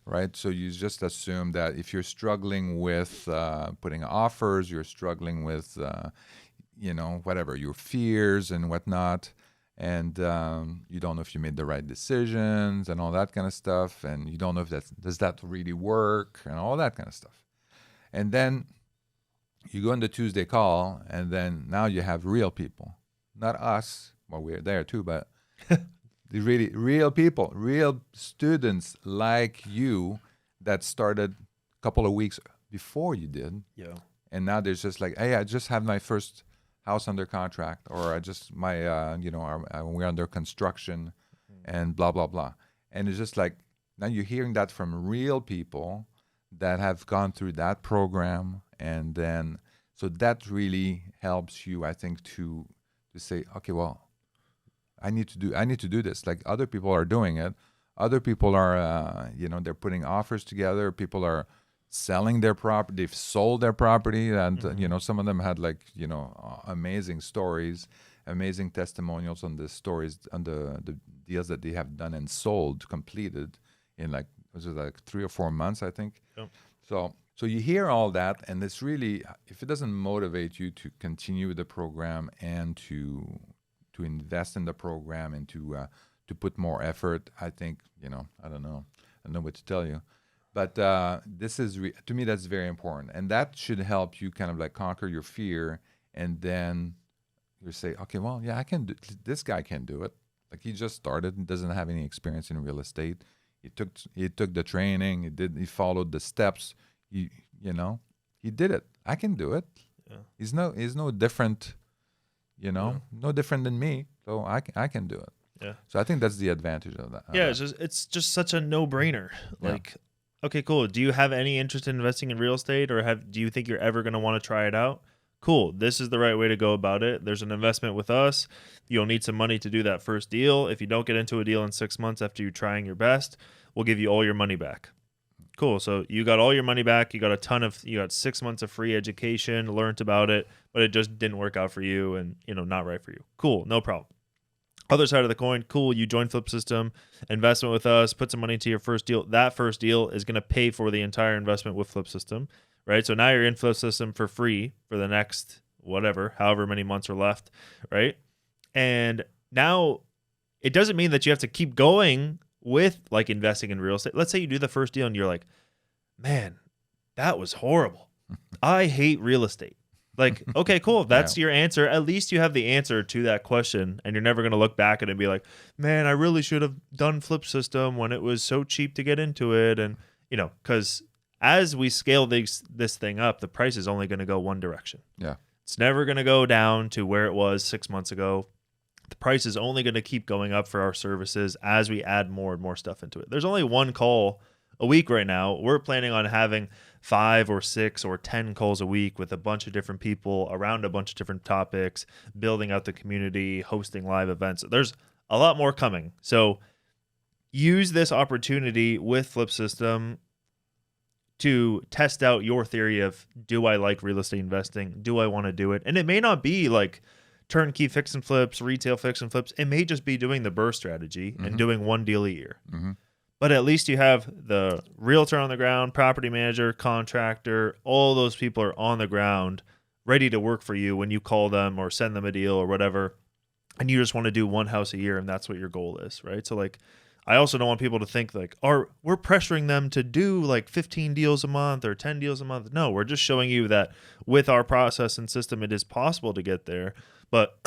right? So you just assume that if you're struggling with putting offers, you're struggling with, whatever, your fears and whatnot, and you don't know if you made the right decisions and all that kind of stuff, and you don't know if does that really work and all that kind of stuff. And then you go on the Tuesday call, and then now you have real people, not us. Well, we're there too, but the really real people, real students like you that started a couple of weeks before you did. Yeah. And now there's just like, hey, I just have my first house under contract, or I just we're under construction, and blah blah blah. And it's just like now you're hearing that from real people that have gone through that program, and then so that really helps you, I think, to say, okay, well, I need to do this. Like other people are doing it. Other people are, they're putting offers together. People are selling their property. They've sold their property, and some of them had amazing stories, amazing testimonials on the stories, on the deals that they have done and sold, completed in was it like 3 or 4 months, I think. Yep. So you hear all that, and it's really, if it doesn't motivate you to continue the program and to invest in the program and to put more effort, I think, I don't know what to tell you. But this is, to me, that's very important. And that should help you kind of like conquer your fear. And then you say, okay, well, yeah, I can do, this guy can do it. Like he just started and doesn't have any experience in real estate. He took the training. He followed the steps. He did it. I can do it. Yeah. He's no different, no different than me. So I can do it. Yeah. So I think that's the advantage of that. Yeah. It's just such a no-brainer. Like, okay, cool. Do you have any interest in investing in real estate, or do you think you're ever going to want to try it out? Cool. This is the right way to go about it. There's an investment with us. You'll need some money to do that first deal. If you don't get into a deal in 6 months after you trying your best, we'll give you all your money back. Cool. So you got all your money back. You got 6 months of free education, learned about it, but it just didn't work out for you and, not right for you. Cool. No problem. Other side of the coin, cool, you join FlipSystem, investment with us, put some money into your first deal. That first deal is going to pay for the entire investment with FlipSystem, right? So now you're in FlipSystem for free for the next however many months are left, right? And now it doesn't mean that you have to keep going with like investing in real estate. Let's say you do the first deal and you're like, man, that was horrible. I hate real estate. Like, okay, cool. That's your answer. At least you have the answer to that question, and you're never going to look back at it and be like, man, I really should have done FlipSystem when it was so cheap to get into it. And, because as we scale this thing up, the price is only going to go one direction. Yeah. It's never going to go down to where it was 6 months ago. The price is only going to keep going up for our services as we add more and more stuff into it. There's only one call a week right now. We're planning on having 5 or 6 or 10 calls a week with a bunch of different people around a bunch of different topics, building out the community, hosting live events. There's a lot more coming. So use this opportunity with FlipSystem to test out your theory of, do I like real estate investing? Do I want to do it? And it may not be like turnkey fix and flips, retail fix and flips. It may just be doing the burst strategy and doing one deal a year. Mm-hmm. But at least you have the realtor on the ground, property manager, contractor, all those people are on the ground ready to work for you when you call them or send them a deal or whatever. and you just want to do one house a year and that's what your goal is, right? So like I also don't want people to think like, we're pressuring them to do like 15 deals a month or 10 deals a month. No, we're just showing you that with our process and system, it is possible to get there. But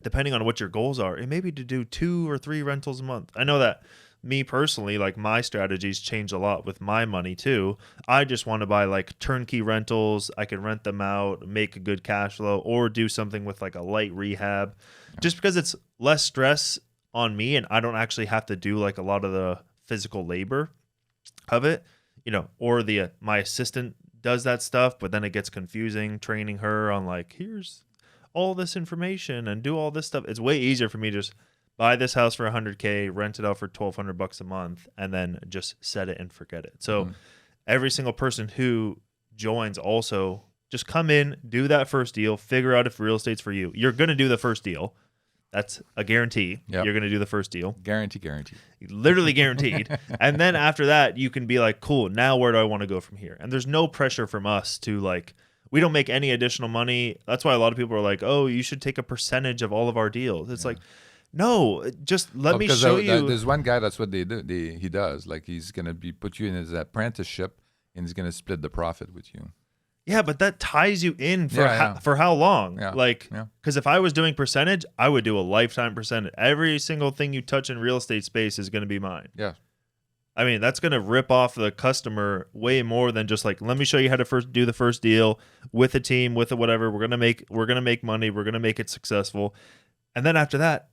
depending on what your goals are, it may be to do 2 or 3 rentals a month. I know that me personally, like my strategies change a lot with my money too. I just want to buy like turnkey rentals. I can rent them out, make a good cash flow, or do something with like a light rehab, just because it's less stress on me and I don't actually have to do like a lot of the physical labor of it, or my assistant does that stuff, but then it gets confusing training her on like, here's all this information and do all this stuff. It's way easier for me to just buy this house for $100K, rent it out for $1,200 a month, and then just set it and forget it. So every single person who joins also just come in, do that first deal, figure out if real estate's for you. You're going to do the first deal. That's a guarantee. Yep. You're going to do the first deal. Guarantee. Literally guaranteed. And then after that, you can be like, cool, now where do I want to go from here? And there's no pressure from us to like, we don't make any additional money. That's why a lot of people are like, oh, you should take a percentage of all of our deals. It's like, no, just let me show you. There's one guy, that's what they do. He does. Like he's going to put you in his apprenticeship and he's going to split the profit with you. Yeah, but that ties you in for how long? Yeah. Like, because if I was doing percentage, I would do a lifetime percentage. Every single thing you touch in real estate space is going to be mine. Yeah. I mean, that's going to rip off the customer way more than just like, let me show you how to do the first deal with a team, with a whatever. We're going to make money. We're going to make it successful. And then after that,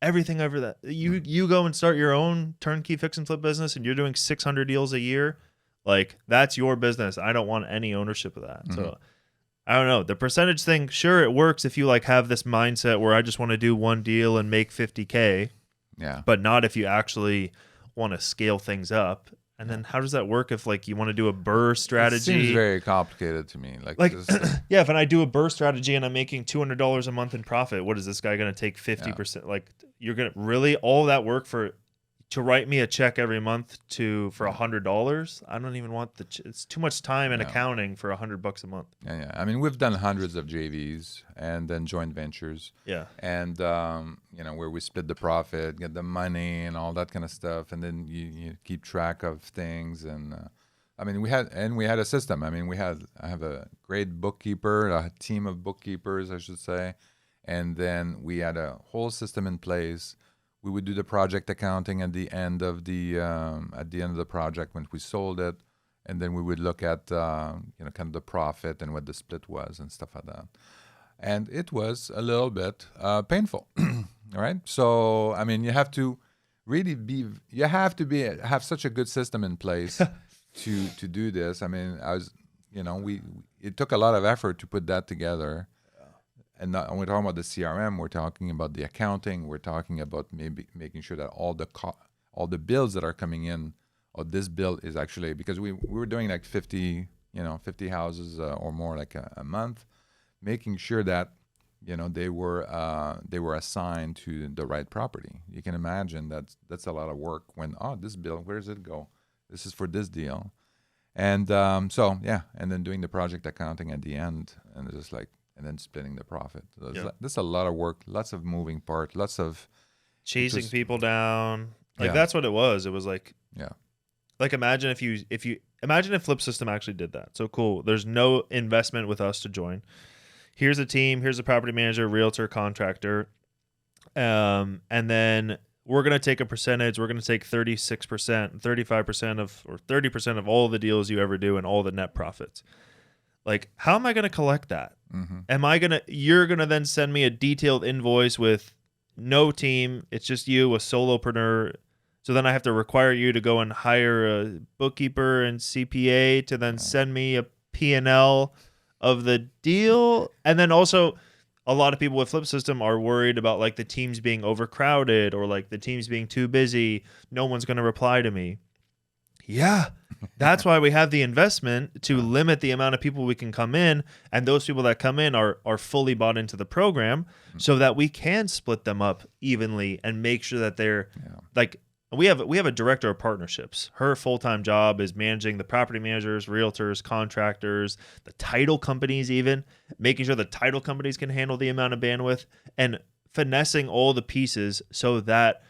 everything over that, you go and start your own turnkey fix and flip business and you're doing 600 deals a year. Like, that's your business. I don't want any ownership of that. So I don't know. The percentage thing, sure, it works if you like have this mindset where I just want to do one deal and make $50K. Yeah. But not if you actually want to scale things up. And then how does that work if like you want to do a BRRRR strategy? It seems very complicated to me. Like yeah, if I do a BRRRR strategy and I'm making $200 a month in profit, what is this guy going to take 50%? Like, you're going to really all that work to write me a check every month for $100? I don't even want it's too much time and accounting for $100 a month. Yeah. I mean, we've done hundreds of JVs and then joint ventures. Yeah. And where we split the profit, get the money and all that kind of stuff, and then you keep track of things. And I mean, we had a system. I mean, I have a great bookkeeper, a team of bookkeepers, I should say, and then we had a whole system in place. We would do the project accounting at the end of the project when we sold it, and then we would look at kind of the profit and what the split was and stuff like that. And it was a little bit painful, all right. So I mean, you have to have such a good system in place to do this. I mean, it took a lot of effort to put that together. And we're talking about the CRM, we're talking about the accounting, we're talking about maybe making sure that all the bills that are coming in, or this bill is actually, because we were doing like 50 houses or more like a month, making sure that they were assigned to the right property. You can imagine that's a lot of work when this bill, where does it go? This is for this deal, and and then doing the project accounting at the end, and it's just like. And then splitting the profit. So that's a lot of work, lots of moving parts, lots of chasing people down. Like that's what it was. It was like, like imagine if FlipSystem actually did that. So cool. There's no investment with us to join. Here's a team. Here's a property manager, realtor, contractor, and then we're gonna take a percentage. We're gonna take 36%, 35% or 30% of all the deals you ever do and all the net profits. Like, how am I going to collect that? You're going to then send me a detailed invoice with no team. It's just you, a solopreneur. So then I have to require you to go and hire a bookkeeper and CPA to then send me a P&L of the deal. And then also a lot of people with FlipSystem are worried about like the teams being overcrowded or like the teams being too busy. No one's going to reply to me. Yeah. That's why we have the investment to limit the amount of people we can come in, and those people that come in are fully bought into the program so that we can split them up evenly and make sure that they're like we have a director of partnerships. Her full-time job is managing the property managers, realtors, contractors, the title companies, even making sure the title companies can handle the amount of bandwidth. And finessing all the pieces so that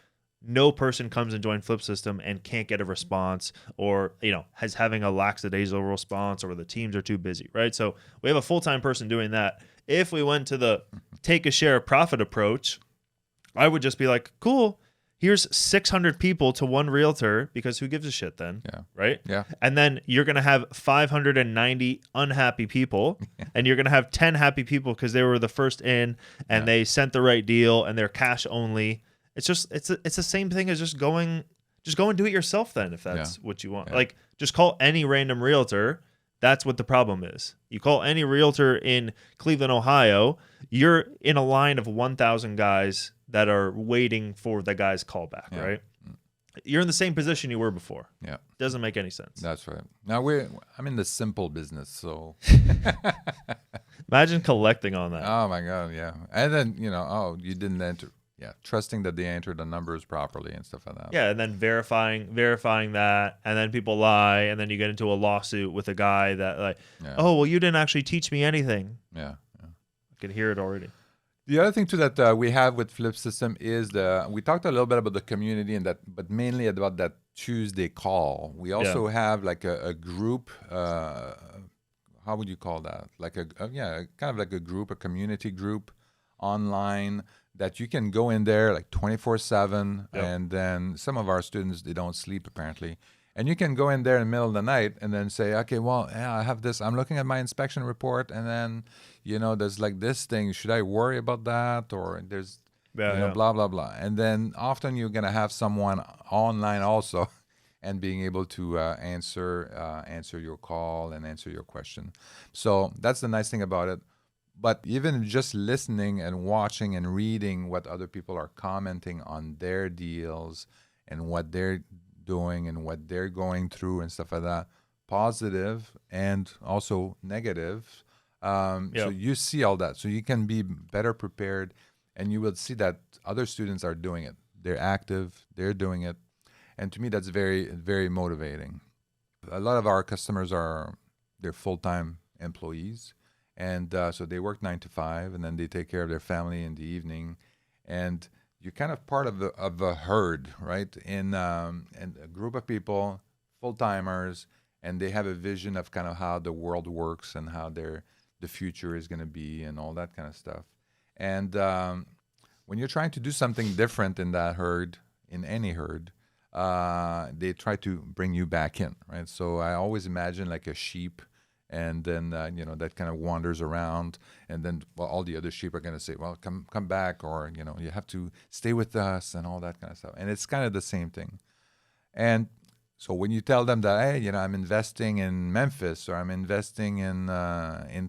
no person comes and joins FlipSystem and can't get a response, or has having a lackadaisical response, or the teams are too busy, right? So we have a full-time person doing that. If we went to the take a share of profit approach, I would just be like, cool, here's 600 people to one realtor, because who gives a shit then? Yeah. Right? Yeah. And then you're going to have 590 unhappy people, and you're going to have 10 happy people because they were the first in and they sent the right deal and they're cash only. It's the same thing as just go and do it yourself then, if that's what you want. Yeah. Like, just call any random realtor. That's what the problem is. You call any realtor in Cleveland, Ohio, you're in a line of 1,000 guys that are waiting for the guy's call back, right? You're in the same position you were before. Yeah. Doesn't make any sense. That's right. Now I'm in the simple business, so Imagine collecting on that. oh my God, yeah. And then, you didn't enter. Yeah, trusting that they entered the numbers properly and stuff like that. Yeah, and then verifying that, and then people lie, and then you get into a lawsuit with a guy that oh, well, you didn't actually teach me anything. Yeah. I can hear it already. The other thing too that we have with FlipSystem is we talked a little bit about the community and that, but mainly about that Tuesday call. We also have like a group. How would you call that? Like kind of like a group, a community group online that you can go in there like 24/7. And then some of our students, they don't sleep apparently. And you can go in there in the middle of the night and then say, okay, well, I have this. I'm looking at my inspection report, and then, there's like this thing. Should I worry about that? Or there's, blah, blah, blah. And then often you're going to have someone online also and being able to answer your call and answer your question. So that's the nice thing about it. But even just listening and watching and reading what other people are commenting on their deals and what they're doing and what they're going through and stuff like that, positive and also negative. So you see all that. So you can be better prepared, and you will see that other students are doing it. They're active, they're doing it. And to me, that's very, very motivating. A lot of our customers they're full-time employees. And so they work 9 to 5, and then they take care of their family in the evening. And you're kind of part of a herd, right? And a group of people, full-timers, and they have a vision of kind of how the world works and how the future is going to be and all that kind of stuff. And when you're trying to do something different in that herd, in any herd, they try to bring you back in, right? So I always imagine like a sheep, and then that kind of wanders around, and then all the other sheep are going to say, well, come back, or you have to stay with us and all that kind of stuff. And it's kind of the same thing. And so when you tell them that, hey, I'm investing in Memphis, or I'm investing in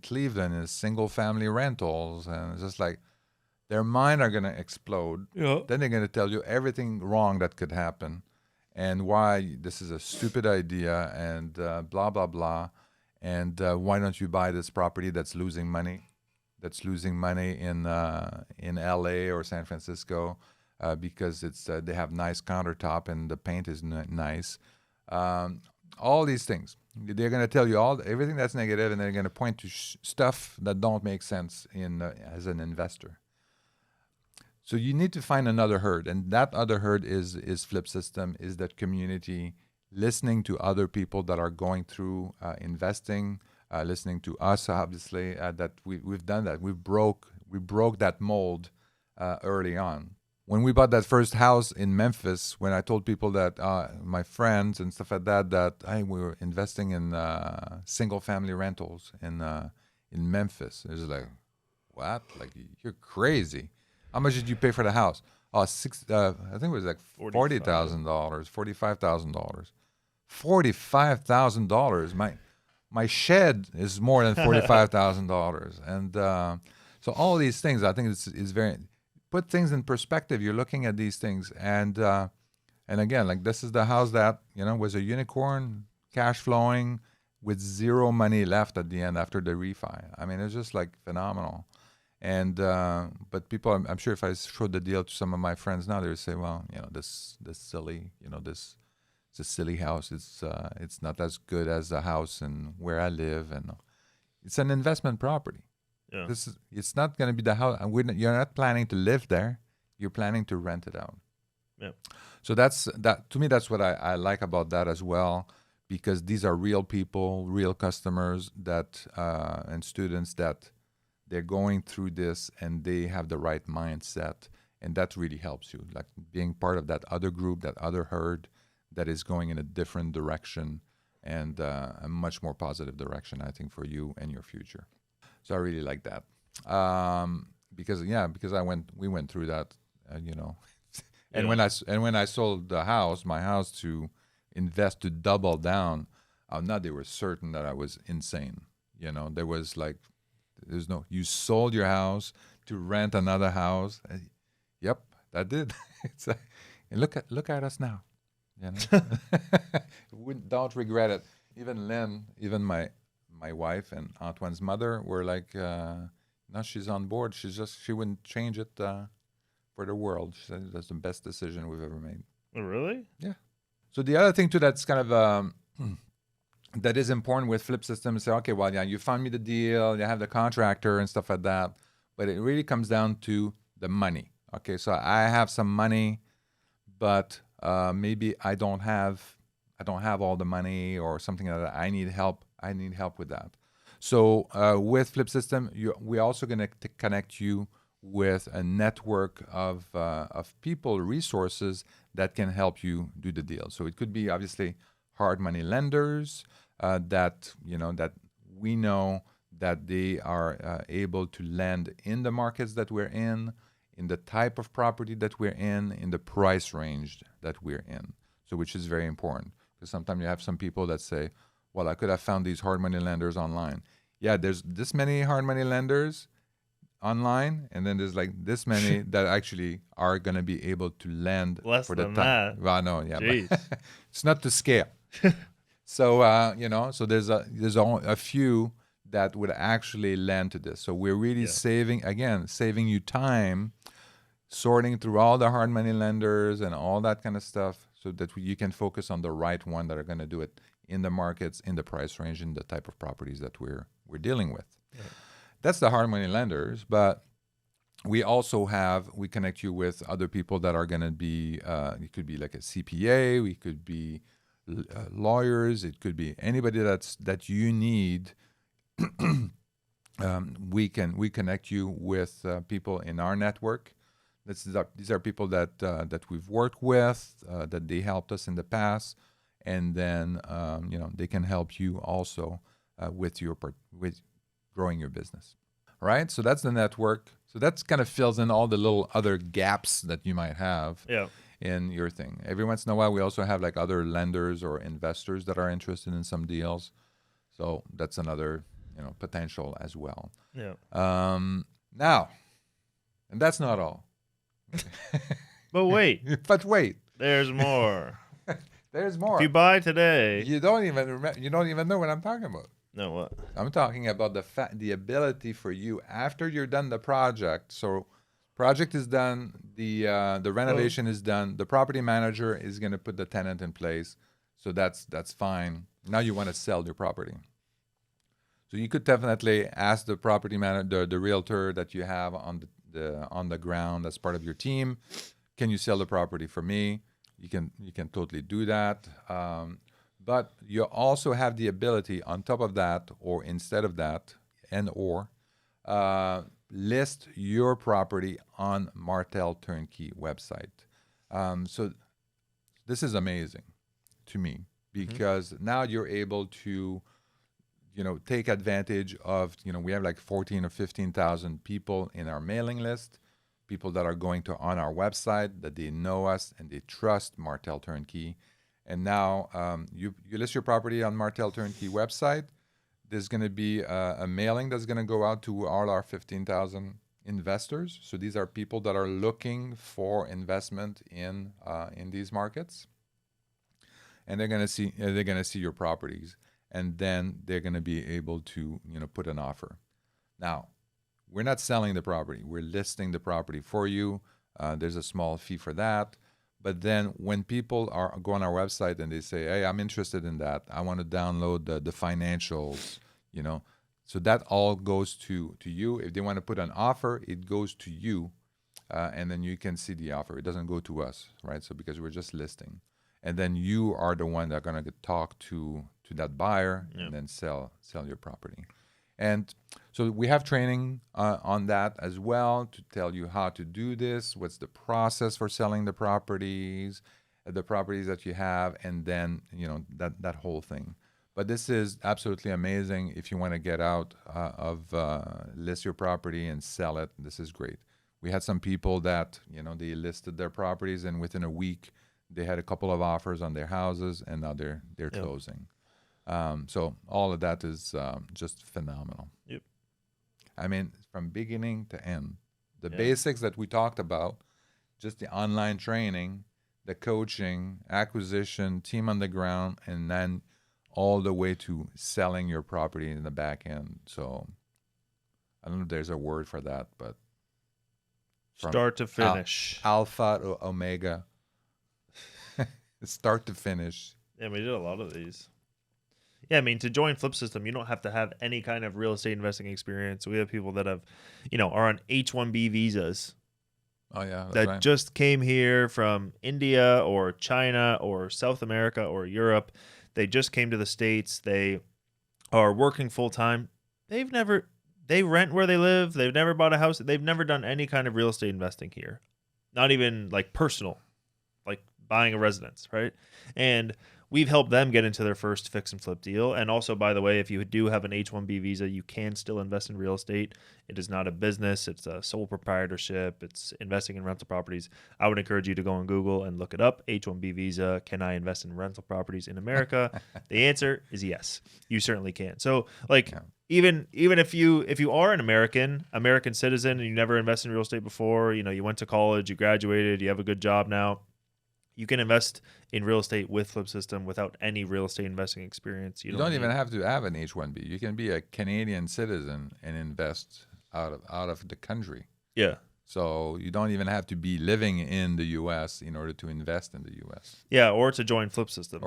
Cleveland in single family rentals, and it's just like their mind are going to explode. Then they're going to tell you everything wrong that could happen and why this is a stupid idea, and blah blah blah. And why don't you buy this property that's losing money in LA or San Francisco because they have nice countertop and the paint is nice. All these things. They're going to tell you everything that's negative, and they're going to point to stuff that don't make sense as an investor. So you need to find another herd, and that other herd is FlipSystem, is that community, listening to other people that are going through investing, listening to us, obviously, that we've done that. We broke that mold early on. When we bought that first house in Memphis, when I told people that my friends and stuff like that hey, we were investing in single-family rentals in Memphis, it was like, what? Like, you're crazy. How much did you pay for the house? Oh, I think it was like $40,000, $45,000. $45,000. My shed is more than $45,000, and so all these things, I think is very, put things in perspective. You're looking at these things, and again, like this is the house that was a unicorn, cash flowing, with zero money left at the end after the refi. I mean, it's just like phenomenal. And but people, I'm sure if I showed the deal to some of my friends now, they would say, well, this silly, this. It's a silly house. It's not as good as the house and where I live, and it's an investment property. Yeah. It's not going to be the house. You're not planning to live there. You're planning to rent it out. Yeah. So to me, that's what I like about that as well, because these are real people, real customers that and students that they're going through this and they have the right mindset, and that really helps you. Like being part of that other group, that other herd that is going in a different direction and a much more positive direction, I think, for you and your future. So I really like that. Because we went through that, And when I sold my house to invest to double down, now they were certain that I was insane. There was you sold your house to rent another house. Yep, that did. And look at us now. Don't regret it. Even Lynn, even my wife and Antoine's mother were like, now she's on board. She wouldn't change it for the world. She said that's the best decision we've ever made. Oh, really? Yeah. So the other thing too that's kind of that is important with FlipSystem is say, okay, well, yeah, you found me the deal, you have the contractor and stuff like that, but it really comes down to the money. Okay, so I have some money, but maybe I don't have all the money or something like that. I need help with that. So with FlipSystem, we're also going to connect you with a network of people, resources that can help you do the deal. So it could be obviously hard money lenders that we know that they are able to lend in the markets that we're in the type of property that we're in the price range that we're in. So which is very important, because sometimes you have some people that say, well, I could have found these hard money lenders online. Yeah, there's this many hard money lenders online, and then there's like this many that actually are going to be able to lend less for than the time. that. Well, no, yeah, Jeez. it's not to scale. So so there's a few that would actually lend to this. So we're really saving you time, sorting through all the hard money lenders and all that kind of stuff, so that you can focus on the right one that are going to do it in the markets, in the price range, in the type of properties that we're dealing with. Yeah. That's the hard money lenders, but we also we connect you with other people that are going to be, it could be like a CPA, we could be lawyers, it could be anybody that you need. We connect you with people in our network. These are people that we've worked with, that they helped us in the past, and then they can help you also with growing your business. All right, so that's the network. So that's kind of fills in all the little other gaps that you might have in your thing. Every once in a while, we also have like other lenders or investors that are interested in some deals. So that's another potential as well. Yeah. Now, and that's not all. But wait. There's more. There's more. If you buy today, you don't even know what I'm talking about. No, what? I'm talking about the ability for you after you're done the project. So project is done, the renovation is done, the property manager is going to put the tenant in place. So that's fine. Now you want to sell your property. So you could definitely ask the property manager, the realtor that you have on the ground as part of your team, can you sell the property for me? You can totally do that. But you also have the ability on top of that, or instead of that, or list your property on Martel Turnkey website. So this is amazing to me, because now you're able to take advantage of, we have like 14 or 15,000 people in our mailing list, people that are going on our website, that they know us and they trust Martel Turnkey. And now you list your property on Martel Turnkey website. There's going to be a mailing that's going to go out to all our 15,000 investors. So these are people that are looking for investment in these markets, and they're going to see your properties, and then they're going to be able to put an offer. Now, we're not selling the property; we're listing the property for you. There's a small fee for that. But then when people go on our website and they say, hey, I'm interested in that, I want to download the financials, So that all goes to you. If they want to put an offer, it goes to you, and then you can see the offer. It doesn't go to us, right? So because we're just listing, and then you are the one that are gonna talk to that buyer and then sell your property. And so we have training on that as well to tell you how to do this, what's the process for selling the properties that you have, and then that whole thing. But this is absolutely amazing if you want to get out of list your property and sell it. This is great. We had some people that they listed their properties, and within a week they had a couple of offers on their houses, and now they're closing. So all of that is just phenomenal. Yep. I mean, from beginning to end, the basics that we talked about, just the online training, the coaching, acquisition, team on the ground, and then all the way to selling your property in the back end. So I don't know if there's a word for that, but start to finish. Alpha to omega. Start to finish. Yeah, we did a lot of these. Yeah, I mean, to join FlipSystem, you don't have to have any kind of real estate investing experience. We have people that have, are on H-1B visas. Oh, yeah. That right. just came here from India or China or South America or Europe. They just came to the States. They are working full time. They rent where they live. They've never bought a house. They've never done any kind of real estate investing here. Not even like personal, like buying a residence, right? And we've helped them get into their first fix and flip deal. And also, by the way, if you do have an H-1B visa, you can still invest in real estate. It is not a business. It's a sole proprietorship. It's investing in rental properties. I would encourage you to go on Google and look it up. H-1B visa. Can I invest in rental properties in America? The answer is yes. You certainly can. So even if you are an American citizen and you never invested in real estate before, you went to college, you graduated, you have a good job now, you can invest in real estate with FlipSystem without any real estate investing experience. You don't even have to have an H-1B. You can be a Canadian citizen and invest out of the country. Yeah. So you don't even have to be living in the U.S. in order to invest in the U.S. Yeah, or to join FlipSystem.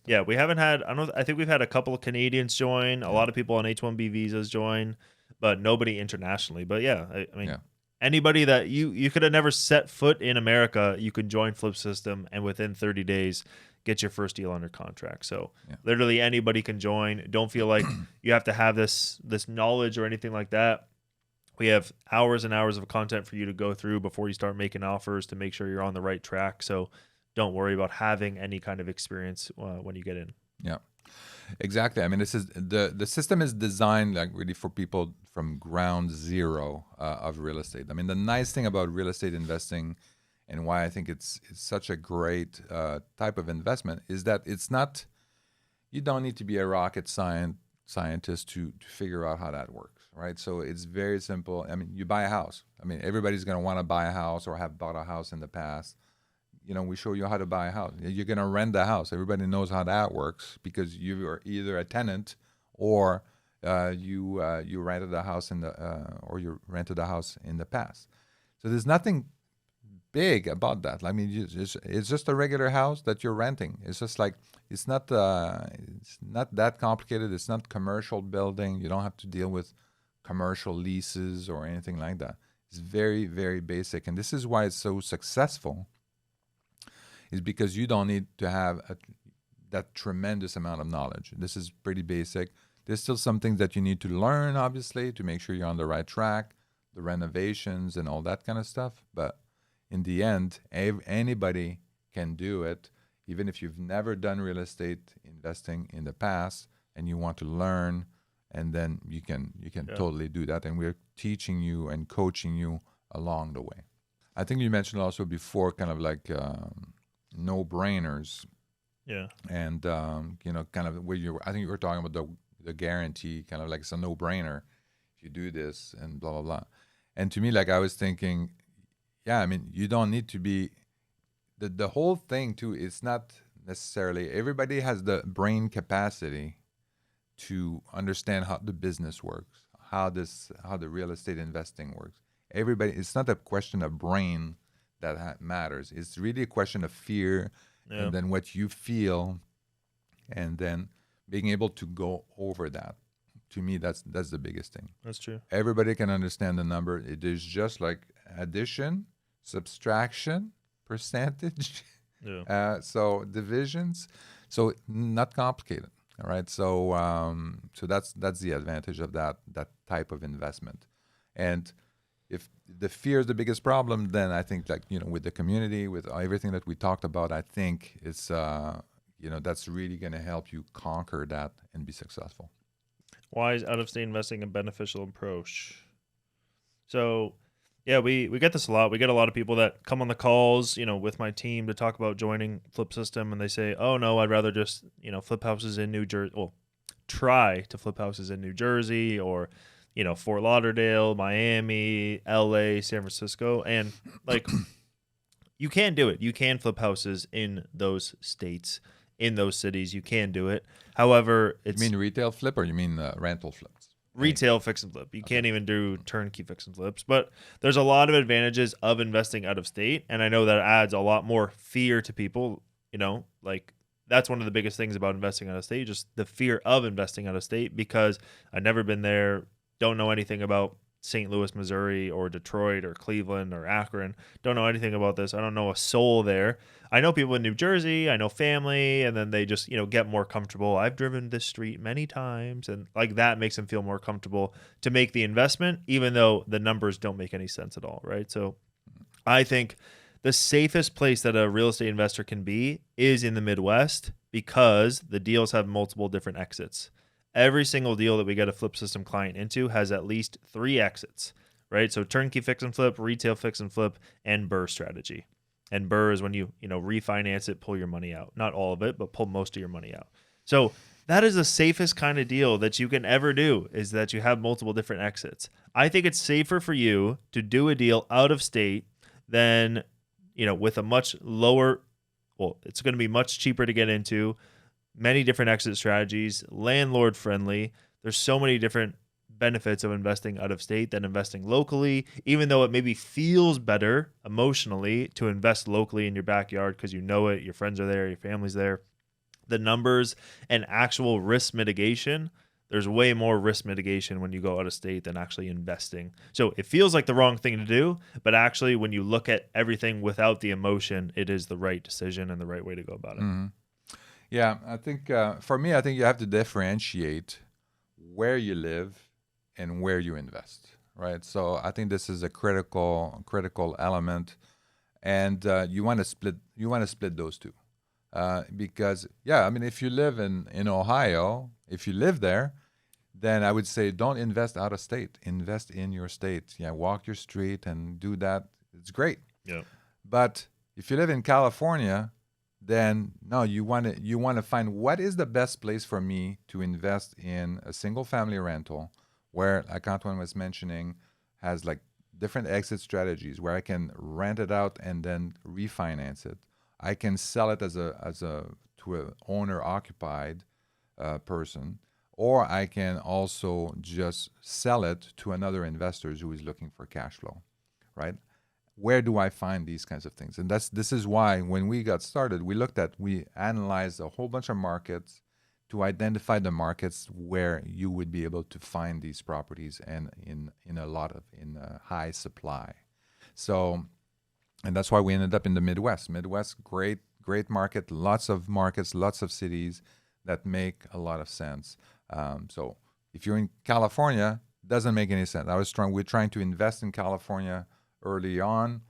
Yeah, we haven't had. I think we've had a couple of Canadians join. A lot of people on H-1B visas join, but nobody internationally. But yeah, I mean. Yeah. Anybody that you could have never set foot in America, you can join FlipSystem and within 30 days get your first deal under contract. So literally anybody can join. Don't feel like you have to have this knowledge or anything like that. We have hours and hours of content for you to go through before you start making offers to make sure you're on the right track. So don't worry about having any kind of experience when you get in. Yeah. Exactly. I mean, this is the system is designed like really for people from ground zero of real estate. I mean, the nice thing about real estate investing and why I think it's such a great type of investment is that it's not, you don't need to be a rocket scientist to figure out how that works, right? So it's very simple. I mean, you buy a house. I mean, everybody's going to want to buy a house or have bought a house in the past. We show you how to buy a house. You're going to rent the house. Everybody knows how that works because you are either a tenant or you rented a house or you rented a house in the past. So there's nothing big about that. I mean, it's just a regular house that you're renting. It's just like it's not that complicated. It's not commercial building. You don't have to deal with commercial leases or anything like that. It's very, very basic, and this is why it's so successful. Is because you don't need to have that tremendous amount of knowledge. This is pretty basic. There's still some things that you need to learn, obviously, to make sure you're on the right track, the renovations and all that kind of stuff. But in the end, anybody can do it, even if you've never done real estate investing in the past and you want to learn, and then you can totally do that. And we're teaching you and coaching you along the way. I think you mentioned also before kind of like no-brainers. Yeah. And, kind of where I think you were talking about the guarantee, kind of like it's a no-brainer if you do this and blah, blah, blah. And to me, like I was thinking, I mean, you don't need to be, the whole thing too, it's not necessarily, everybody has the brain capacity to understand how the business works, how the real estate investing works. Everybody, it's not a question of brain that matters. It's really a question of fear and then what you feel and then being able to go over that. to me, that's the biggest thing. That's true. Everybody can understand the number. It is just like addition, subtraction, percentage, Yeah. so divisions. So not complicated. All right. So so that's the advantage of that type of investment. And if the fear is the biggest problem, then I think, like, with the community, with everything that we talked about, I think it's that's really going to help you conquer that and be successful. Why is out-of-state investing a beneficial approach? So, yeah, we get this a lot. We get a lot of people that come on the calls, with my team to talk about joining FlipSystem, and they say, "Oh no, I'd rather just, flip houses in New Jersey. Well, try to flip houses in New Jersey or, Fort Lauderdale, Miami, LA, San Francisco." And like, you can do it. You can flip houses in those states, in those cities. You can do it. However, it's... You mean retail flip, or you mean rental flips? Retail fix and flip. You can't even do turnkey fix and flips. But there's a lot of advantages of investing out of state, and I know that adds a lot more fear to people. Like, that's one of the biggest things about investing out of state, just the fear of investing out of state, because I've never been there, don't know anything about St. Louis, Missouri, or Detroit, or Cleveland, or Akron. Don't know anything about this. I don't know a soul there. I know people in New Jersey. I know family, and then they just, get more comfortable. I've driven this street many times, and like that makes them feel more comfortable to make the investment, even though the numbers don't make any sense at all, right? So I think the safest place that a real estate investor can be is in the Midwest, because the deals have multiple different exits. Every single deal that we get a FlipSystem client into has at least 3 exits, right? So turnkey fix and flip, retail fix and flip, and BRRRR strategy. And BRRRR is when you refinance it, pull your money out. Not all of it, but pull most of your money out. So that is the safest kind of deal that you can ever do, is that you have multiple different exits. I think it's safer for you to do a deal out of state than, with a much lower, well, it's going to be much cheaper to get into, many different exit strategies, landlord friendly. There's so many different benefits of investing out of state than investing locally, even though it maybe feels better emotionally to invest locally in your backyard because you know it, your friends are there, your family's there. The numbers and actual risk mitigation, there's way more risk mitigation when you go out of state than actually investing. So it feels like the wrong thing to do, but actually when you look at everything without the emotion, it is the right decision and the right way to go about it. Mm-hmm. Yeah, I think for me, I think you have to differentiate where you live and where you invest, right? So I think this is a critical element, and you want to split those two, because if you live in Ohio, if you live there, then I would say don't invest out of state. Invest in your state. Yeah, walk your street and do that. It's great. Yeah. But if you live in California, then no, you want to find what is the best place for me to invest in a single family rental, where, like Antoine was mentioning, has like different exit strategies where I can rent it out and then refinance it. I can sell it to an owner occupied person, or I can also just sell it to another investor who is looking for cash flow, right? Where do I find these kinds of things? And this is why when we got started, we analyzed a whole bunch of markets to identify the markets where you would be able to find these properties and in high supply. So, and that's why we ended up in the Midwest. Great market, lots of markets, lots of cities that make a lot of sense. So if you're in California, it doesn't make any sense. We're trying to invest in California early on.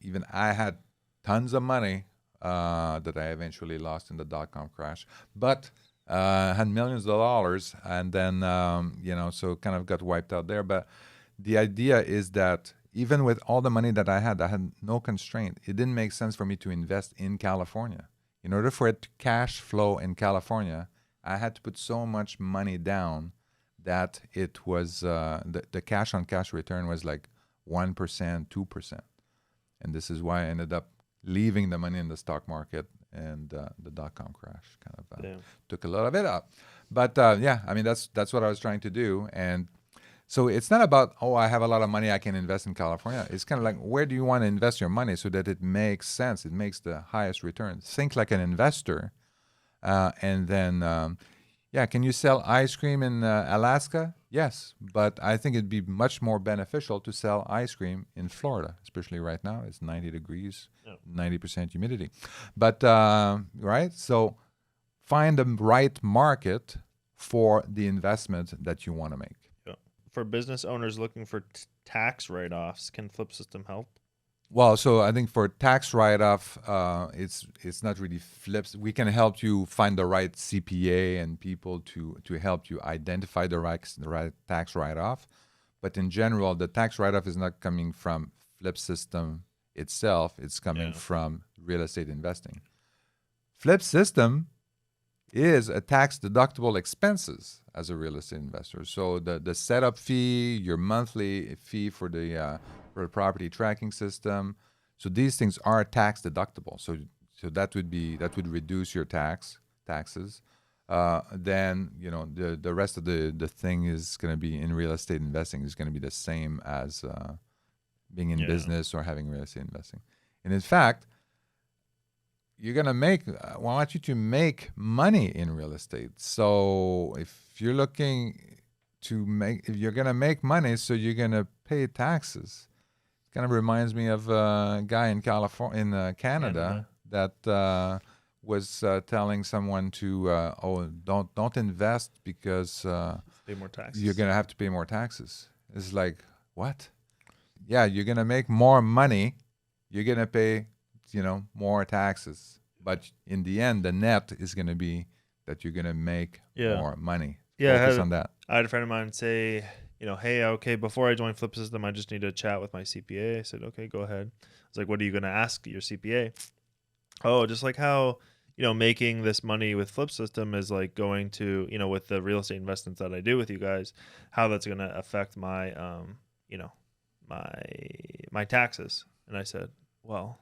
Even I had tons of money that I eventually lost in the dot-com crash, but had millions of dollars, and then so kind of got wiped out there. But the idea is that even with all the money that I had no constraint. It didn't make sense for me to invest in California. In order for it to cash flow in California, I had to put so much money down that it was the cash on cash return was like 1%, 2%. And this is why I ended up leaving the money in the stock market, and the dot-com crash kind of took a lot of it up. But that's what I was trying to do. And so it's not about, I have a lot of money, I can invest in California. It's kind of like, where do you want to invest your money so that it makes sense? It makes the highest return. Think like an investor. And then Yeah, can you sell ice cream in Alaska? Yes, but I think it'd be much more beneficial to sell ice cream in Florida, especially right now. It's 90 degrees, Yeah. 90% humidity. But, right? So find the right market for the investment that you want to make. Yeah. For business owners looking for tax write-offs, can FlipSystem help? Well, so I think for tax write-off, it's not really flips. We can help you find the right CPA and people to help you identify the right tax write-off. But in general, the tax write-off is not coming from FlipSystem itself. It's coming Yeah. from real estate investing. FlipSystem is a tax deductible expenses as a real estate investor. So the setup fee, your monthly fee for the property tracking system. So these things are tax deductible. So that would reduce your taxes. Then the rest of the thing is going to be in real estate investing is going to be the same as being in business or having real estate investing. And in fact, you're gonna make. I want you to make money in real estate. So if you're looking to make, if you're gonna make money, so you're gonna pay taxes. It kind of reminds me of a guy in Canada that was telling someone to, don't invest because Pay more taxes. you're gonna have to pay more taxes. It's like, what? Yeah, you're gonna make more money. You're gonna pay more taxes, but in the end the net is going to be that you're going to make more money. Focus on that. I had a friend of mine say, hey, okay, before I join FlipSystem, I just need to chat with my CPA. I said, okay, go ahead. I was like, what are you going to ask your CPA? Oh, just like how making this money with FlipSystem is like going to with the real estate investments that I do with you guys, how that's going to affect my my taxes. And I said, well,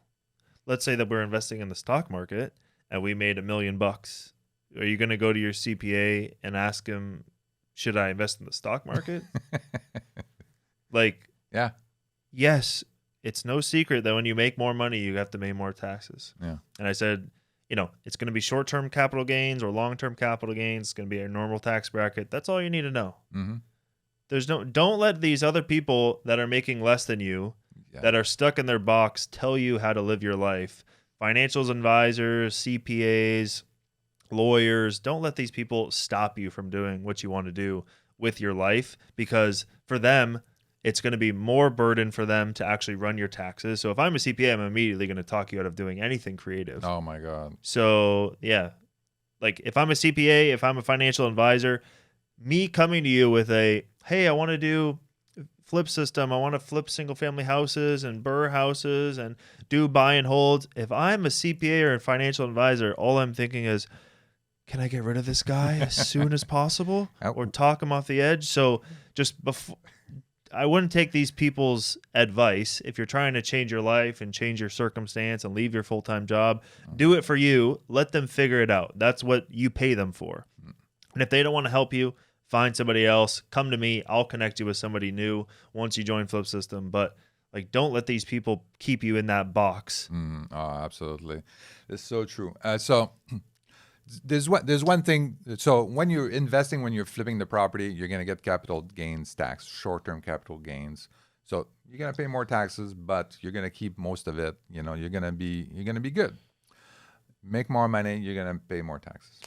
let's say that we're investing in the stock market and we made $1 million. Are you going to go to your CPA and ask him, should I invest in the stock market? Yeah. Yes, it's no secret that when you make more money, you have to pay more taxes. Yeah. And I said, it's going to be short-term capital gains or long-term capital gains. It's going to be a normal tax bracket. That's all you need to know. Mm-hmm. Don't let these other people that are making less than you, that are stuck in their box, tell you how to live your life. Financial advisors, CPAs, lawyers, don't let these people stop you from doing what you want to do with your life, because for them, it's going to be more burden for them to actually run your taxes. So if I'm a CPA, I'm immediately going to talk you out of doing anything creative. Oh my God. So yeah, like if I'm a CPA, if I'm a financial advisor, me coming to you with a, hey, I want to do FlipSystem, I want to flip single family houses and burr houses and do buy and holds. If I'm a CPA or a financial advisor, all I'm thinking is, can I get rid of this guy as soon as possible or talk him off the edge? So just before, I wouldn't take these people's advice. If you're trying to change your life and change your circumstance and leave your full-time job, do it for you. Let them figure it out. That's what you pay them for. And if they don't want to help you, find somebody else. Come to me. I'll connect you with somebody new once you join FlipSystem. But don't let these people keep you in that box. Oh, absolutely. It's so true. So there's one thing. So when you're investing, when you're flipping the property, you're going to get capital gains tax, short-term capital gains. So you're going to pay more taxes, but you're going to keep most of it. You're going to be good. Make more money. You're going to pay more taxes.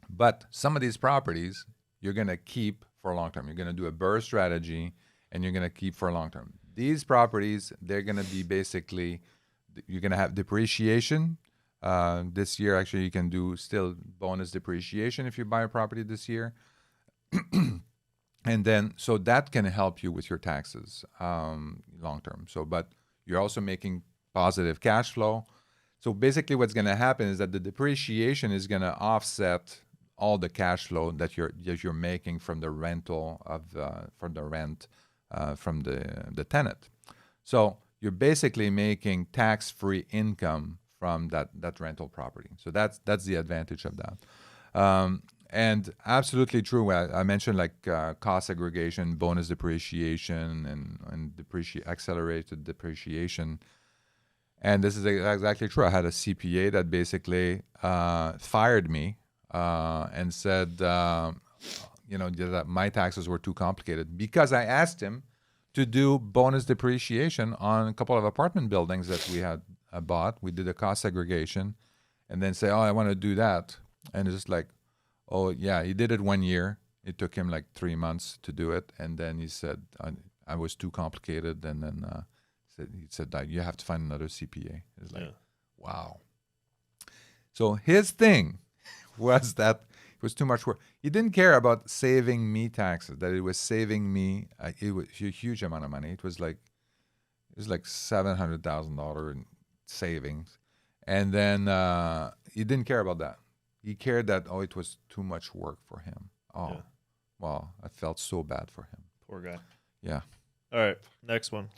But some of these properties, you're going to keep for a long term. You're going to do a burr strategy, and you're going to keep for a long term. These properties, they're going to be basically, you're going to have depreciation. This year, actually, you can do still bonus depreciation if you buy a property this year. And then, so that can help you with your taxes long term. So, but you're also making positive cash flow. So basically what's going to happen is that the depreciation is going to offset all the cash flow that you're making from the rental of from the rent from the tenant. So you're basically making tax-free income from that rental property. So that's the advantage of that. And absolutely true. I mentioned cost segregation, bonus depreciation, and accelerated depreciation. And this is exactly true. I had a CPA that basically fired me and said, that my taxes were too complicated because I asked him to do bonus depreciation on a couple of apartment buildings that we had bought. We did a cost segregation, and then say, "Oh, I want to do that," and it's just like, "Oh, yeah." He did it 1 year. It took him like 3 months to do it, and then he said, "I was too complicated," and then he said that you have to find another CPA. It's like, wow. So his thing was that it was too much work. He didn't care about saving me taxes, that it was saving me it was a huge amount of money. It was like $700,000 in savings. And then he didn't care about that. He cared that, it was too much work for him. Wow, I felt so bad for him. Poor guy. Yeah. All right, next one.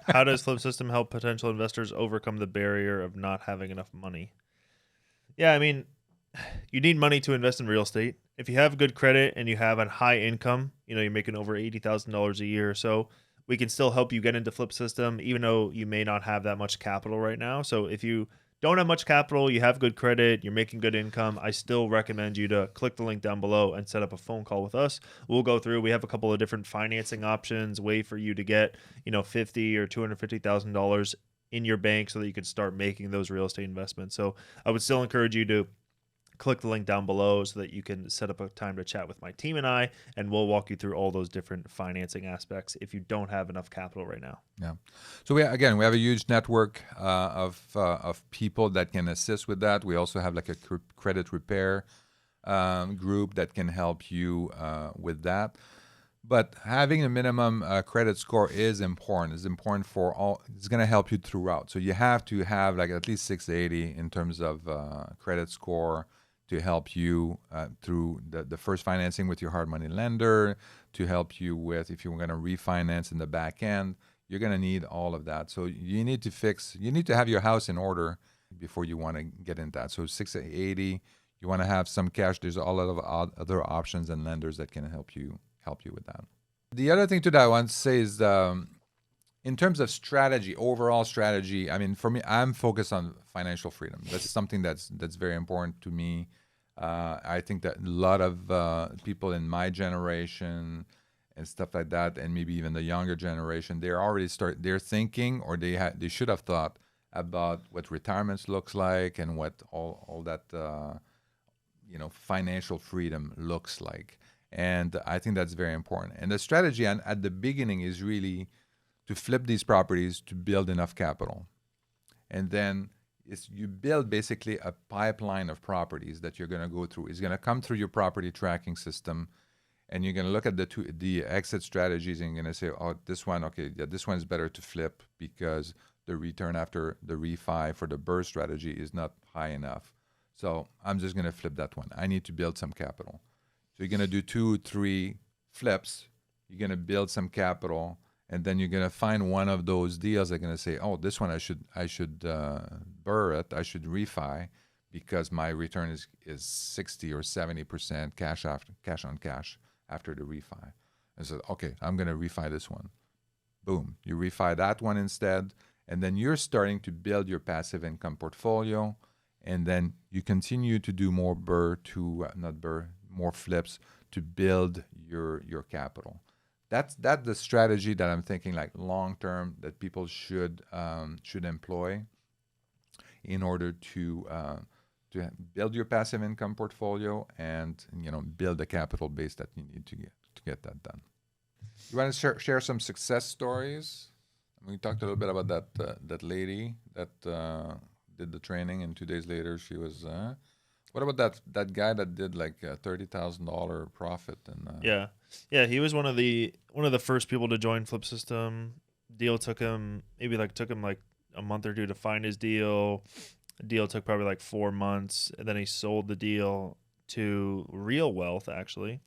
How does FlipSystem help potential investors overcome the barrier of not having enough money? Yeah, I mean, you need money to invest in real estate. If you have good credit and you have a high income, you're making over $80,000 a year or so, we can still help you get into FlipSystem, even though you may not have that much capital right now. So if you don't have much capital, you have good credit, you're making good income, I still recommend you to click the link down below and set up a phone call with us. We'll go through. We have a couple of different financing options, way for you to get, $50,000 or $250,000 in your bank so that you can start making those real estate investments. So I would still encourage you to click the link down below so that you can set up a time to chat with my team and we'll walk you through all those different financing aspects if you don't have enough capital right now. Yeah. So we have a huge network of people that can assist with that. We also have like a credit repair group that can help you with that. But having a minimum credit score is important. It's important for all. It's going to help you throughout. So you have to have like at least 680 in terms of credit score to help you through the first financing with your hard money lender, to help you with if you're going to refinance in the back end. You're going to need all of that. So you need to have your house in order before you want to get into that. So 680, you want to have some cash. There's a lot of other options and lenders that can help you with that. The other thing too that I want to say is in terms of strategy, overall strategy, I mean, for me, I'm focused on financial freedom. That's something that's very important to me. I think that a lot of people in my generation and stuff like that, and maybe even the younger generation, they're thinking, or they should have thought about what retirement looks like and what all that financial freedom looks like. And I think that's very important. And the strategy at the beginning is really to flip these properties to build enough capital. And then you build basically a pipeline of properties that you're going to go through. It's going to come through your property tracking system, and you're going to look at the exit strategies, and you're going to say, this one, this one is better to flip because the return after the refi for the BRRRR strategy is not high enough. So I'm just going to flip that one. I need to build some capital. So you're going to do 2-3 flips. You're going to build some capital, and then you're going to find one of those deals. They're going to say, this one I should BRRRR it. I should refi because my return is 60 or 70% cash on cash after the refi. And so, I'm going to refi this one. Boom. You refi that one instead, and then you're starting to build your passive income portfolio, and then you continue to do more more flips to build your capital. That's the strategy that I'm thinking like long term that people should employ in order to build your passive income portfolio and build the capital base that you need to get that done. You want to share some success stories? We talked a little bit about that lady that did the training, and 2 days later she was. What about that guy that did like $30,000 profit? And yeah, he was one of the first people to join FlipSystem. Deal took him like a month or two to find his deal. The deal took probably like 4 months, and then he sold the deal to Real Wealth, actually.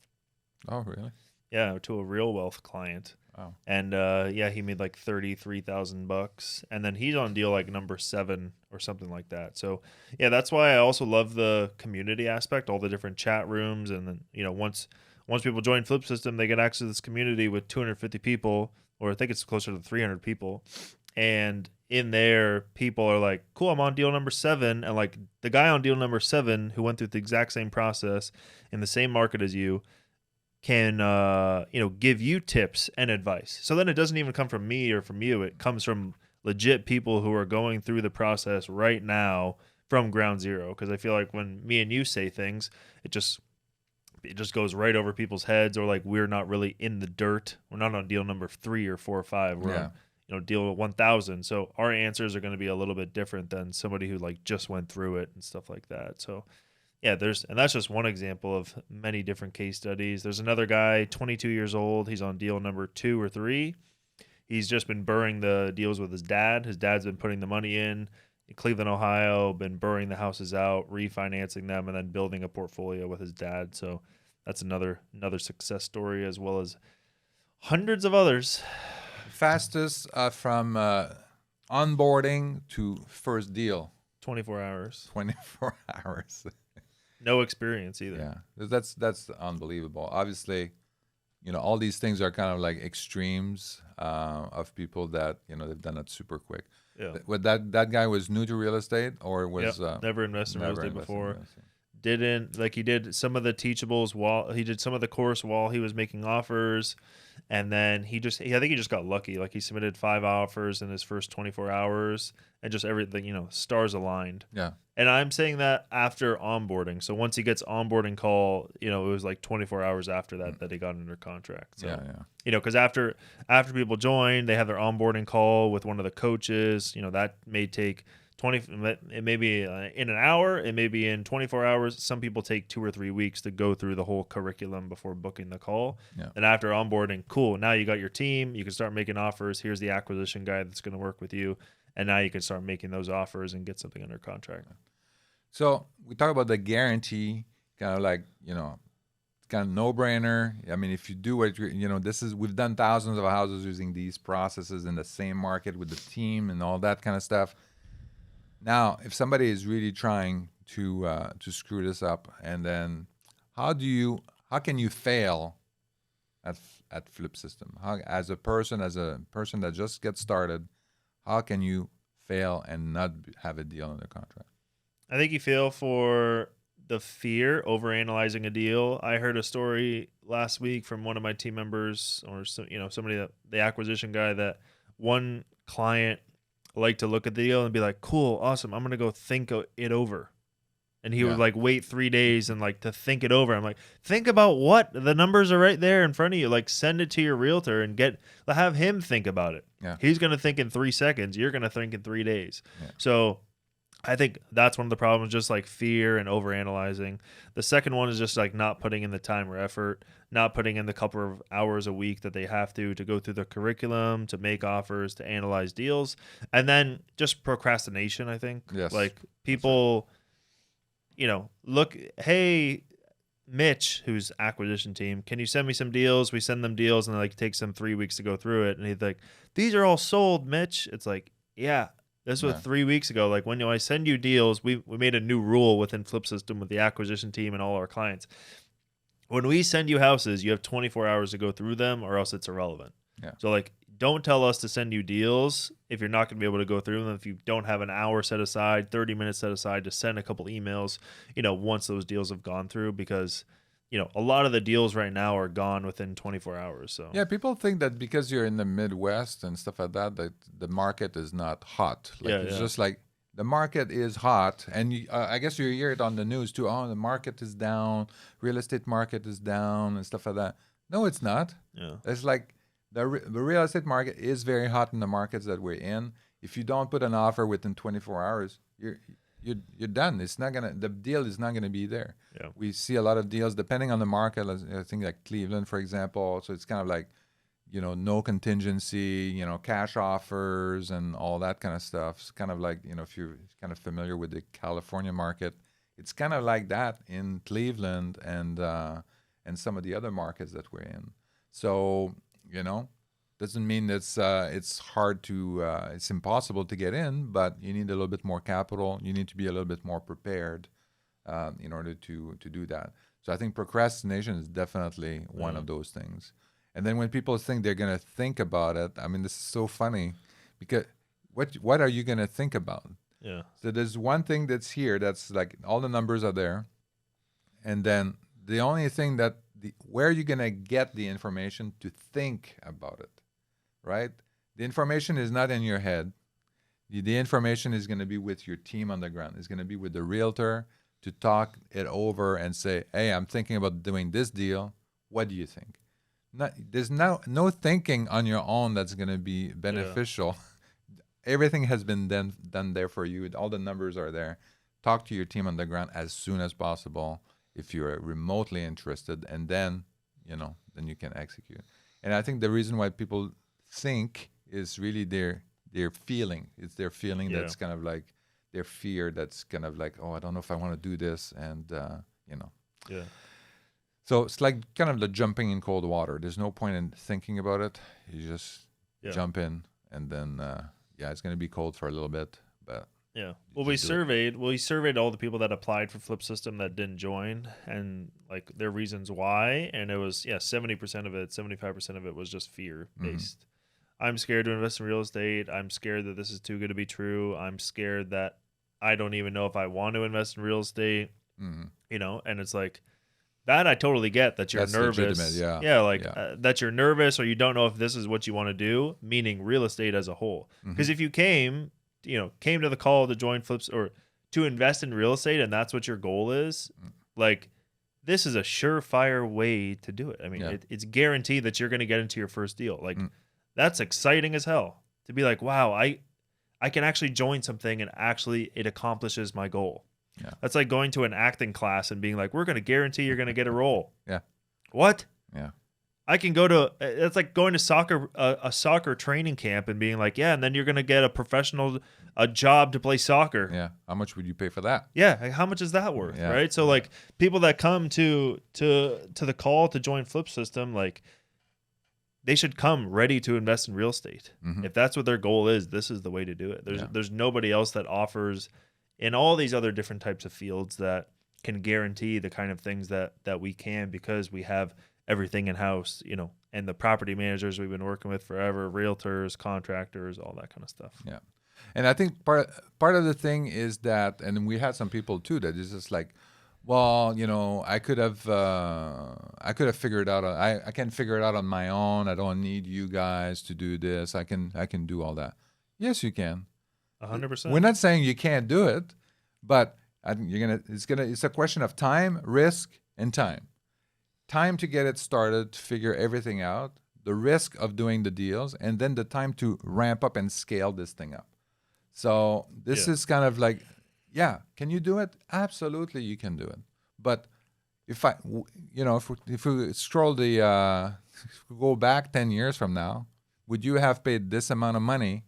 Oh, really? Yeah, to a Real Wealth client. Oh. And he made like $33,000, and then he's on deal like number 7 or something like that. So yeah, that's why I also love the community aspect, all the different chat rooms, and then once people join FlipSystem, they get access to this community with 250 people, or I think it's closer to 300 people, and in there, people are like, cool, I'm on deal number 7. And like the guy on deal number 7 who went through the exact same process in the same market as you can, give you tips and advice. So then it doesn't even come from me or from you. It comes from legit people who are going through the process right now from ground zero. Cause I feel like when me and you say things, it just goes right over people's heads, or like we're not really in the dirt. We're not on deal number 3 or 4 or 5. We're on, deal 1,000. So our answers are going to be a little bit different than somebody who like just went through it and stuff like that. So yeah, and that's just one example of many different case studies. There's another guy, 22 years old. He's on deal number 2 or 3. He's just been burring the deals with his dad. His dad's been putting the money in Cleveland, Ohio, been burring the houses out, refinancing them, and then building a portfolio with his dad. So that's another success story, as well as hundreds of others. Fastest from onboarding to first deal? 24 hours. 24 hours. No experience either. Yeah, that's unbelievable. Obviously, all these things are kind of like extremes of people that they've done it super quick. Yeah. But that guy was new to real estate, or was never invested in real estate before. He did some of the teachables while he did some of the course while he was making offers, and then I think he just got lucky. Like he submitted 5 offers in his first 24 hours, and just everything, stars aligned. Yeah. And I'm saying that after onboarding. So once he gets onboarding call, it was like 24 hours after that he got under contract. So, yeah. Because after people join, they have their onboarding call with one of the coaches. That may take 20. It may be in an hour. It may be in 24 hours. Some people take 2 or 3 weeks to go through the whole curriculum before booking the call. Yeah. And after onboarding, cool. Now you got your team. You can start making offers. Here's the acquisition guy that's going to work with you. And now you can start making those offers and get something under contract. So we talk about the guarantee, kind of like, kind of no-brainer. I mean, if you do what we've done thousands of houses using these processes in the same market with the team and all that kind of stuff. Now, if somebody is really trying to screw this up, and then how can you fail at FlipSystem? As a person that just gets started, how can you fail and not have a deal under contract? I think you fail for the fear, overanalyzing a deal. I heard a story last week from one of my team members, or somebody that the acquisition guy, that one client liked to look at the deal and be like, cool, awesome, I'm gonna go think it over. And he would like wait 3 days and like to think it over. I'm like, think about what? The numbers are right there in front of you. Like send it to your realtor and have him think about it. Yeah. He's going to think in 3 seconds. You're going to think in 3 days. Yeah. So I think that's one of the problems, just like fear and overanalyzing. The second one is just like not putting in the time or effort, not putting in the couple of hours a week that they have to go through the curriculum, to make offers, to analyze deals. And then just procrastination, I think. Yes. Like people... look, hey, Mitch, who's acquisition team, can you send me some deals? We send them deals, and it takes them 3 weeks to go through it. And he's like, these are all sold, Mitch. It's like, yeah, this was 3 weeks ago. Like when I send you deals, we made a new rule within FlipSystem with the acquisition team and all our clients. When we send you houses, you have 24 hours to go through them, or else it's irrelevant. Yeah. So like, don't tell us to send you deals if you're not going to be able to go through them. If you don't have an hour set aside, 30 minutes set aside to send a couple emails, once those deals have gone through, because, a lot of the deals right now are gone within 24 hours. So yeah, people think that because you're in the Midwest and stuff like that, that the market is not hot. It's just like the market is hot. And I guess you hear it on the news too. Oh, the market is down. Real estate market is down and stuff like that. No, it's not. Yeah. It's like, the real estate market is very hot in the markets that we're in. If you don't put an offer within 24 hours, you're done. The deal is not gonna be there. Yeah. We see a lot of deals depending on the market. I think like Cleveland, for example. So it's kind of like, no contingency, cash offers and all that kind of stuff. It's kind of like, if you're kind of familiar with the California market, it's kind of like that in Cleveland and some of the other markets that we're in. So doesn't mean it's hard to it's impossible to get in, but you need a little bit more capital. You need to be a little bit more prepared in order to do that. So I think procrastination is definitely one of those things. And then when people think they're going to think about it, I mean, this is so funny because What are you going to think about? Yeah. So there's one thing that's here that's like all the numbers are there, and then the only thing that where are you going to get the information to think about it, right? The information is not in your head. The information is going to be with your team on the ground. It's going to be with the realtor to talk it over and say, hey, I'm thinking about doing this deal. What do you think? There's no thinking on your own that's going to be beneficial. Yeah. Everything has been done there for you. All the numbers are there. Talk to your team on the ground as soon as possible if you're remotely interested, and then you can execute. And I think the reason why people think is really their feeling. It's their feeling that's kind of like their fear. That's kind of like, oh, I don't know if I want to do this, and Yeah. So it's like kind of the jumping in cold water. There's no point in thinking about it. You just jump in, and then it's going to be cold for a little bit, but yeah. Well, we surveyed all the people that applied for FlipSystem that didn't join, and like their reasons why, and it was 70% of it, 75% of it was just fear based. Mm-hmm. I'm scared to invest in real estate. I'm scared that this is too good to be true. I'm scared that I don't even know if I want to invest in real estate. Mm-hmm. And it's like that I totally get that you're nervous. That you're nervous or you don't know if this is what you want to do, meaning real estate as a whole. Because if you came to the call to join Flips or to invest in real estate and that's what your goal is, like this is a surefire way to do it. I mean, it's guaranteed that you're going to get into your first deal. Like that's exciting as hell to be like, wow, I can actually join something and actually it accomplishes my goal. Yeah. That's like going to an acting class and being like, we're going to guarantee you're going to get a role. Yeah. What? Yeah. I can go to, it's like going to a soccer training camp and being like, and then you're going to get a job to play soccer. Yeah. How much would you pay for that? Yeah. Like, how much is that worth? Yeah. Right. So like people that come to the call to join FlipSystem, like they should come ready to invest in real estate. Mm-hmm. If that's what their goal is, this is the way to do it. There's nobody else that offers in all these other different types of fields that can guarantee the kind of things that we can, because we have everything in-house, and the property managers we've been working with forever, realtors, contractors, all that kind of stuff. Yeah. And I think part of the thing is that, and we had some people too, that is just like, well, I could have figured it out. I can figure it out on my own. I don't need you guys to do this. I can do all that. Yes, you can. 100%. We're not saying you can't do it, but I think it's a question of time, risk, and time. Time to get it started, to figure everything out, the risk of doing the deals, and then the time to ramp up and scale this thing up. So this is kind of like, can you do it? Absolutely, you can do it. But if we scroll if we go back 10 years from now, would you have paid this amount of money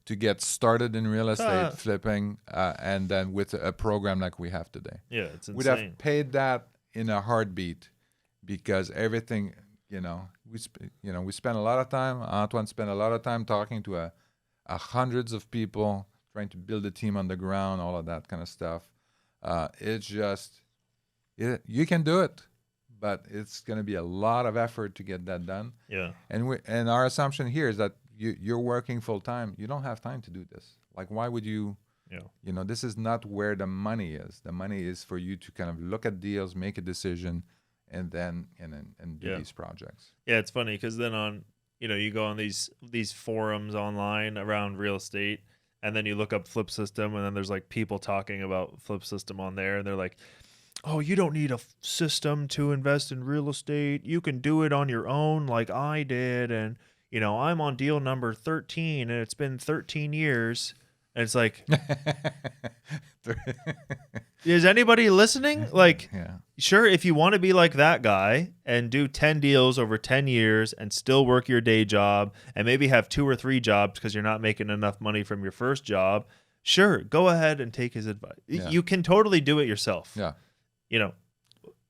to get started in real estate flipping, and then with a program like we have today? Yeah, it's insane. We'd have paid that in a heartbeat, because everything, we spent a lot of time. Antoine spent a lot of time talking to hundreds of people, trying to build a team on the ground, all of that kind of stuff. It's just, you can do it, but it's going to be a lot of effort to get that done. Yeah. And our assumption here is that you're working full time. You don't have time to do this. Like, why would you? Yeah. This is not where the money is. The money is for you to kind of look at deals, make a decision, and then do these projects. Yeah, it's funny because then you go on these forums online around real estate, and then you look up FlipSystem, and then there's like people talking about FlipSystem on there, and they're like, oh, you don't need a system to invest in real estate. You can do it on your own like I did. And, I'm on deal number 13 and it's been 13 years. And it's like, is anybody listening? Like, sure, if you want to be like that guy and do 10 deals over 10 years and still work your day job and maybe have 2 or 3 jobs because you're not making enough money from your first job, sure, go ahead and take his advice. Yeah. You can totally do it yourself. Yeah.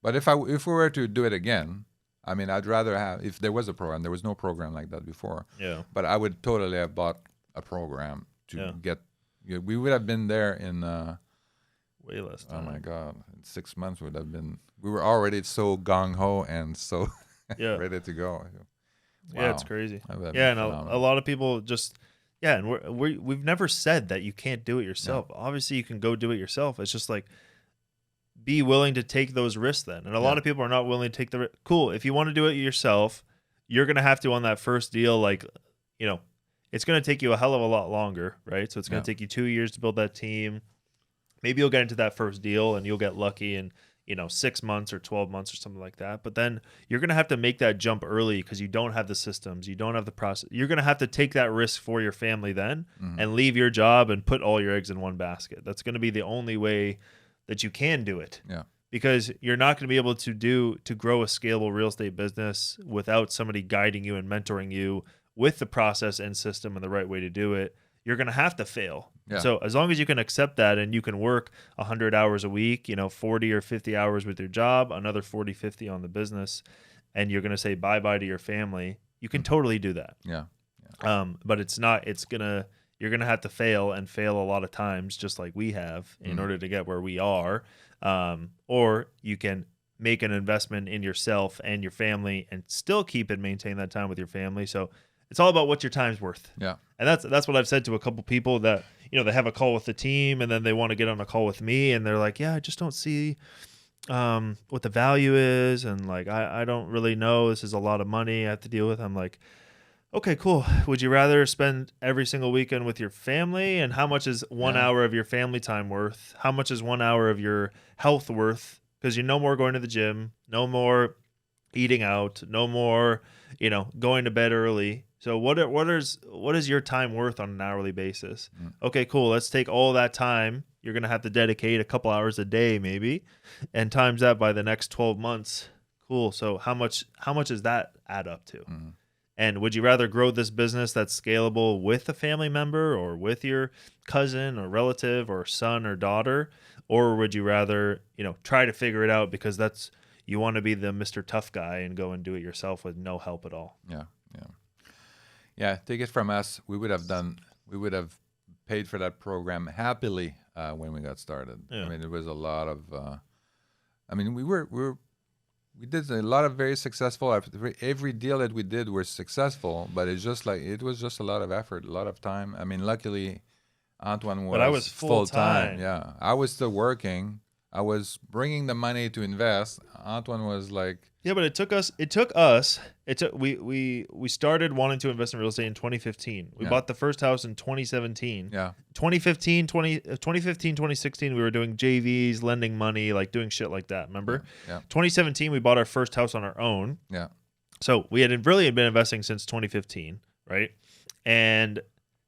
But if we were to do it again, I mean, I'd rather have, if there was a program, there was no program like that before. Yeah. But I would totally have bought a program to get, we would have been there in way less time. Oh my God. In 6 months we were already so gung-ho and so ready to go. Wow. Yeah, it's crazy. Yeah, and a lot of people just, Yeah, and we've never said that you can't do it yourself. Obviously, you can go do it yourself. It's just like, be willing to take those risks then. And a lot of people are not willing to take the risk. Cool. If you want to do it yourself, you're going to have to, on that first deal, like, you know, it's going to take you a hell of a lot longer, right? So it's going to take you 2 years to build that team. Maybe you'll get into that first deal and you'll get lucky in, 6 months or 12 months or something like that. But then you're going to have to make that jump early because you don't have the systems, you don't have the process. You're going to have to take that risk for your family then and leave your job and put all your eggs in one basket. That's going to be the only way that you can do it. Yeah. Because you're not going to be able to grow a scalable real estate business without somebody guiding you and mentoring you with the process and system and the right way to do it. You're going to have to fail. Yeah. So as long as you can accept that and you can work 100 hours a week, 40 or 50 hours with your job, another 40, 50 on the business, and you're going to say bye-bye to your family, you can totally do that. Yeah. But you're going to have to fail and fail a lot of times, just like we have, in order to get where we are. Or you can make an investment in yourself and your family and still keep and maintain that time with your family. So it's all about what your time's worth. Yeah. And that's what I've said to a couple people that, they have a call with the team and then they want to get on a call with me and they're like, yeah, I just don't see what the value is. And like, I don't really know. This is a lot of money I have to deal with. I'm like, okay, cool. Would you rather spend every single weekend with your family? And how much is 1 hour of your family time worth? How much is 1 hour of your health worth? Because you're no more going to the gym, no more eating out, no more, going to bed early. So what is your time worth on an hourly basis? Okay, cool. Let's take all that time. You're going to have to dedicate a couple hours a day maybe, and times that by the next 12 months. Cool. So how much does that add up to? And would you rather grow this business that's scalable with a family member or with your cousin or relative or son or daughter? Or would you rather, try to figure it out because you want to be the Mr. Tough guy and go and do it yourself with no help at all? Yeah, take it from us. We would have paid for that program happily when we got started. Yeah. I mean, there was a lot of, we did a lot of very successful. Every deal that we did was successful, but it was just a lot of effort, a lot of time. I mean, luckily, Antoine was. But I was full time. Yeah, I was still working. I was bringing the money to invest. Antoine was like. Yeah, but we started wanting to invest in real estate in 2015. We bought the first house in 2017. Yeah. 2016, we were doing JVs, lending money, like doing shit like that, remember? Yeah. 2017, we bought our first house on our own. Yeah. So we had really been investing since 2015, right? And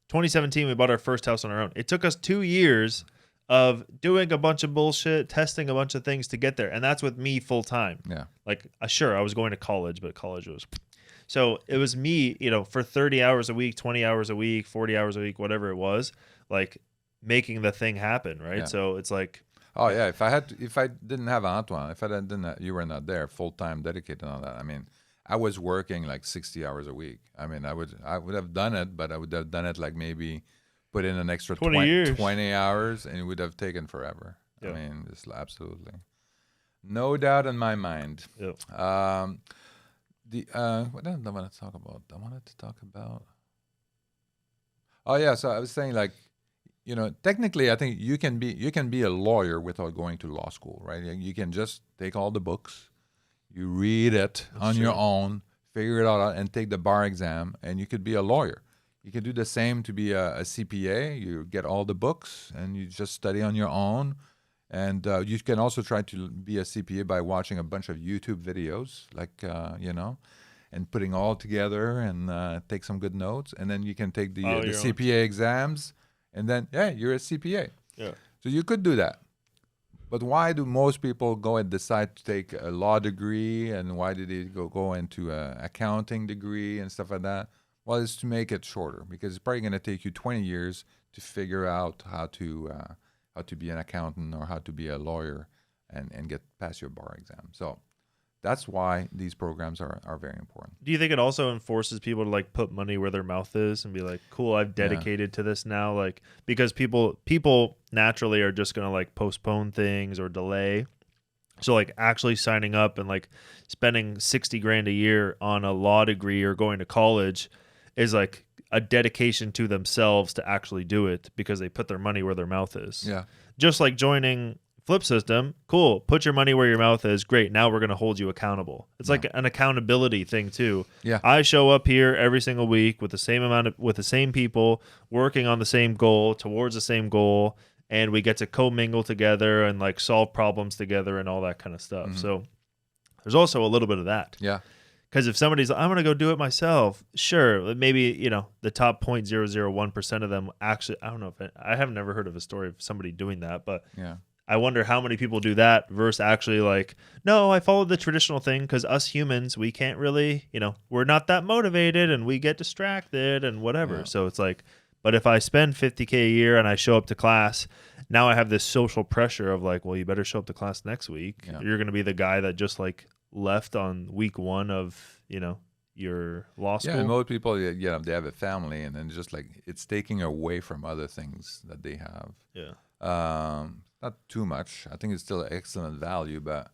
2017, we bought our first house on our own. It took us 2 years of doing a bunch of bullshit, testing a bunch of things to get there. And that's with me full time. Yeah. Like, sure, I was going to college, but college was. So it was me, for 30 hours a week, 20 hours a week, 40 hours a week, whatever it was, like making the thing happen. Right. Yeah. So it's like. Oh, yeah. If I didn't have Antoine, you were not there full time dedicated on that. I mean, I was working like 60 hours a week. I mean, I would have done it, but I would have done it like maybe. Put in an extra 20 hours, and it would have taken forever. Yeah. I mean, just absolutely. No doubt in my mind. Yep. What did I want to talk about? I wanted to talk about... Oh, yeah, so I was saying, like, technically, I think you can be a lawyer without going to law school, right? You can just take all the books, you read it on your own, figure it out, and take the bar exam, and you could be a lawyer. You can do the same to be a CPA. You get all the books and you just study on your own. And you can also try to be a CPA by watching a bunch of YouTube videos, like, and putting all together and take some good notes. And then you can take the CPA exams and then, you're a CPA. Yeah. So you could do that. But why do most people go and decide to take a law degree? And why do they go into an accounting degree and stuff like that? Well, it's to make it shorter because it's probably going to take you 20 years to figure out how to be an accountant or how to be a lawyer and get past your bar exam. So that's why these programs are very important. Do you think it also enforces people to like put money where their mouth is and be like, cool, I've dedicated to this now? Like, because people naturally are just going to like postpone things or delay. So like actually signing up and like spending $60,000 a year on a law degree or going to college is like a dedication to themselves to actually do it because they put their money where their mouth is. Yeah. Just like joining FlipSystem, cool. Put your money where your mouth is. Great. Now we're going to hold you accountable. It's like an accountability thing too. Yeah. I show up here every single week with the same people, working on the same goal, towards the same goal, and we get to commingle together and like solve problems together and all that kind of stuff. Mm-hmm. So there's also a little bit of that. Yeah. Because if somebody's like, I'm going to go do it myself, sure, maybe, the top 0.001% of them actually, I don't know I have never heard of a story of somebody doing that, but Yeah. I wonder how many people do that versus actually like, no, I followed the traditional thing because us humans, we can't really, we're not that motivated and we get distracted and whatever. Yeah. So it's like, but if I spend $50K a year and I show up to class, now I have this social pressure of like, well, you better show up to class next week. Yeah. You're going to be the guy that just like left on week 1 of, your law school. Yeah, and most people, they have a family, and then just like it's taking away from other things that they have. Yeah. Not too much. I think it's still excellent value, but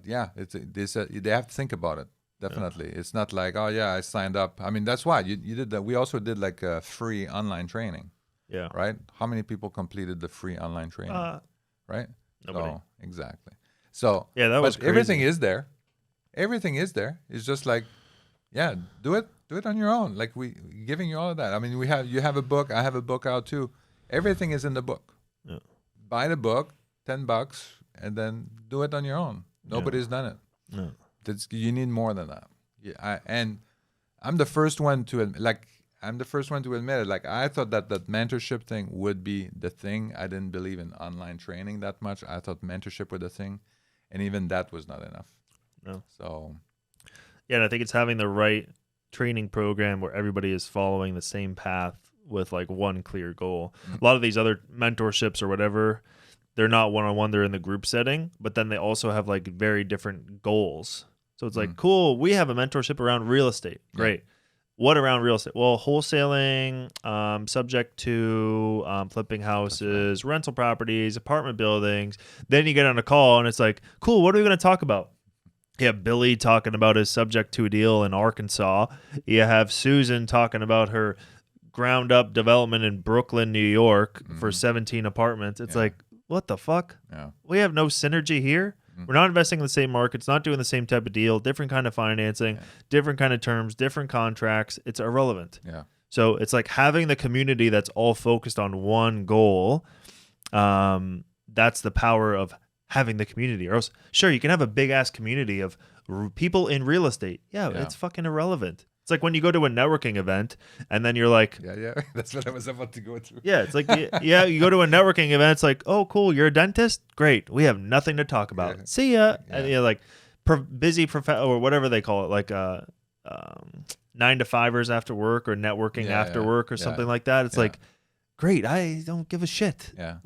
yeah, they have to think about it. Definitely, it's not like, oh yeah, I signed up. I mean, that's why you did that. We also did like a free online training. Yeah. Right. How many people completed the free online training? Right. Nobody. So, exactly. So yeah, that was crazy. Everything is there. Everything is there. It's just like, yeah, do it on your own. Like we giving you all of that. I mean, you have a book. I have a book out too. Everything is in the book. Yeah. Buy the book, $10, and then do it on your own. Nobody's done it. No. You need more than that. Yeah, and I'm the first one to admit it. Like I thought that mentorship thing would be the thing. I didn't believe in online training that much. I thought mentorship was the thing, and even that was not enough. No. So, yeah, and I think it's having the right training program where everybody is following the same path with like one clear goal. A lot of these other mentorships or whatever, they're not one-on-one, they're in the group setting, but then they also have like very different goals. So it's like, cool, we have a mentorship around real estate. Great. Yeah. What around real estate? Well, wholesaling, subject to flipping houses, rental properties, apartment buildings. Then you get on a call and it's like, cool, what are we going to talk about? You have Billy talking about his subject to a deal in Arkansas. You have Susan talking about her ground up development in Brooklyn, New York for 17 apartments. It's like, what the fuck? Yeah. We have no synergy here. We're not investing in the same markets, not doing the same type of deal, different kind of financing, different kind of terms, different contracts. It's irrelevant. Yeah. So it's like having the community that's all focused on one goal. That's the power of having the community. Or else, sure, you can have a big ass community of people in real estate. Yeah, it's fucking irrelevant. It's like when you go to a networking event and then you're like, yeah, that's what I was about to go through. Yeah, it's like, yeah, you go to a networking event. It's like, oh, cool, you're a dentist. Great, we have nothing to talk about. Yeah. See ya. Yeah. And you're like busy or whatever they call it, like 9 to 5ers after work or networking after work or something like that. It's like, great, I don't give a shit. Yeah,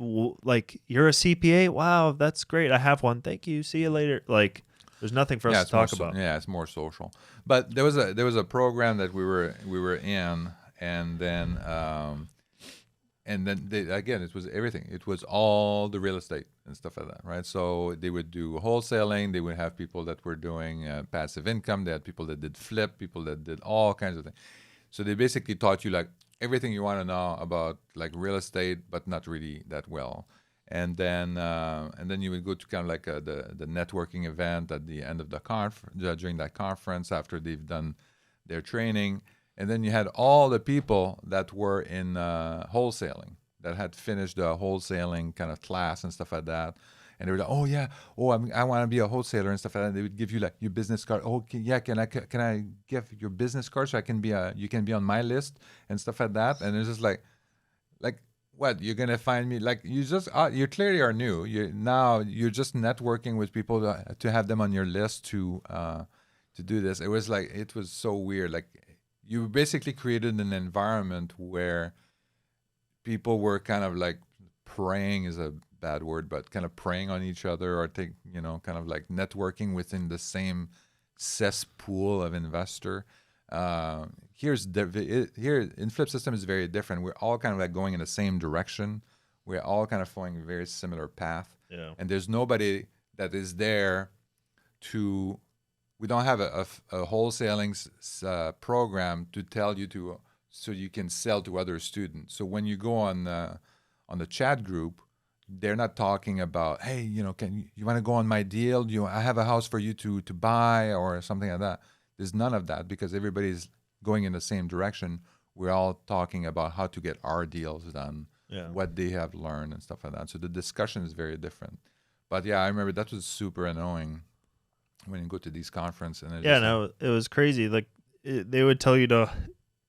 like you're a CPA. Wow, that's great. I have one. Thank you. See you later. Like. There's nothing for us to talk about. Yeah, it's more social. But there was a program that we were in, and then again, it was everything. It was all the real estate and stuff like that, right? So they would do wholesaling. They would have people that were doing passive income. They had people that did flip, people that did all kinds of things. So they basically taught you like everything you want to know about like real estate, but not really that well. And then you would go to kind of like the networking event at the end of the during that conference after they've done their training. And then you had all the people that were in wholesaling that had finished the wholesaling kind of class and stuff like that. And they were like, I want to be a wholesaler and stuff like that. They would give you like your business card. Oh, can I give your business card so you can be on my list and stuff like that. And it's just like. What you're gonna find me like you clearly are new. You're just networking with people to have them on your list to do this. It was so weird. Like you basically created an environment where people were kind of like preying is a bad word, but kind of preying on each other or kind of like networking within the same cesspool of investor. Here in FlipSystem is very different. We're all kind of like going in the same direction. We're all kind of following a very similar path. Yeah. And there's nobody that is there we don't have a wholesaling program to tell you to so you can sell to other students. So when you go on the chat group, they're not talking about, hey, can you want to go on my deal? I have a house for you to buy or something like that. There's none of that because everybody's going in the same direction. We're all talking about how to get our deals done, what they have learned and stuff like that. So the discussion is very different. But yeah, I remember that was super annoying when you go to these conferences. And it was crazy. Like they would tell you to,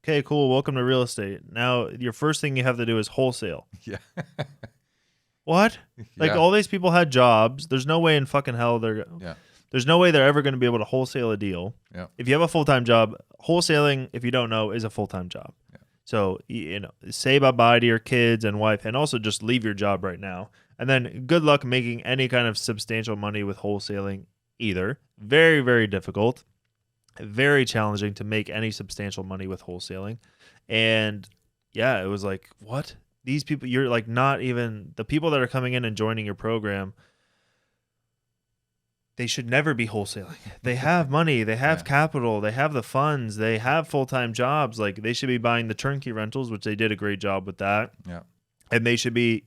okay, cool, welcome to real estate. Now your first thing you have to do is wholesale. Yeah. What? Like all these people had jobs. There's no way in fucking hell there's no way they're ever going to be able to wholesale a deal. Yeah. If you have a full-time job, wholesaling, if you don't know, is a full-time job. Yeah. So, say bye-bye to your kids and wife and also just leave your job right now. And then good luck making any kind of substantial money with wholesaling either. Very, very difficult. Very challenging to make any substantial money with wholesaling. And yeah, it was like, what? These people, you're like not even, the people that are coming in and joining your program, they should never be wholesaling. They have money, they have capital, they have the funds, they have full-time jobs. Like they should be buying the turnkey rentals, which they did a great job with that. Yeah. And they should be,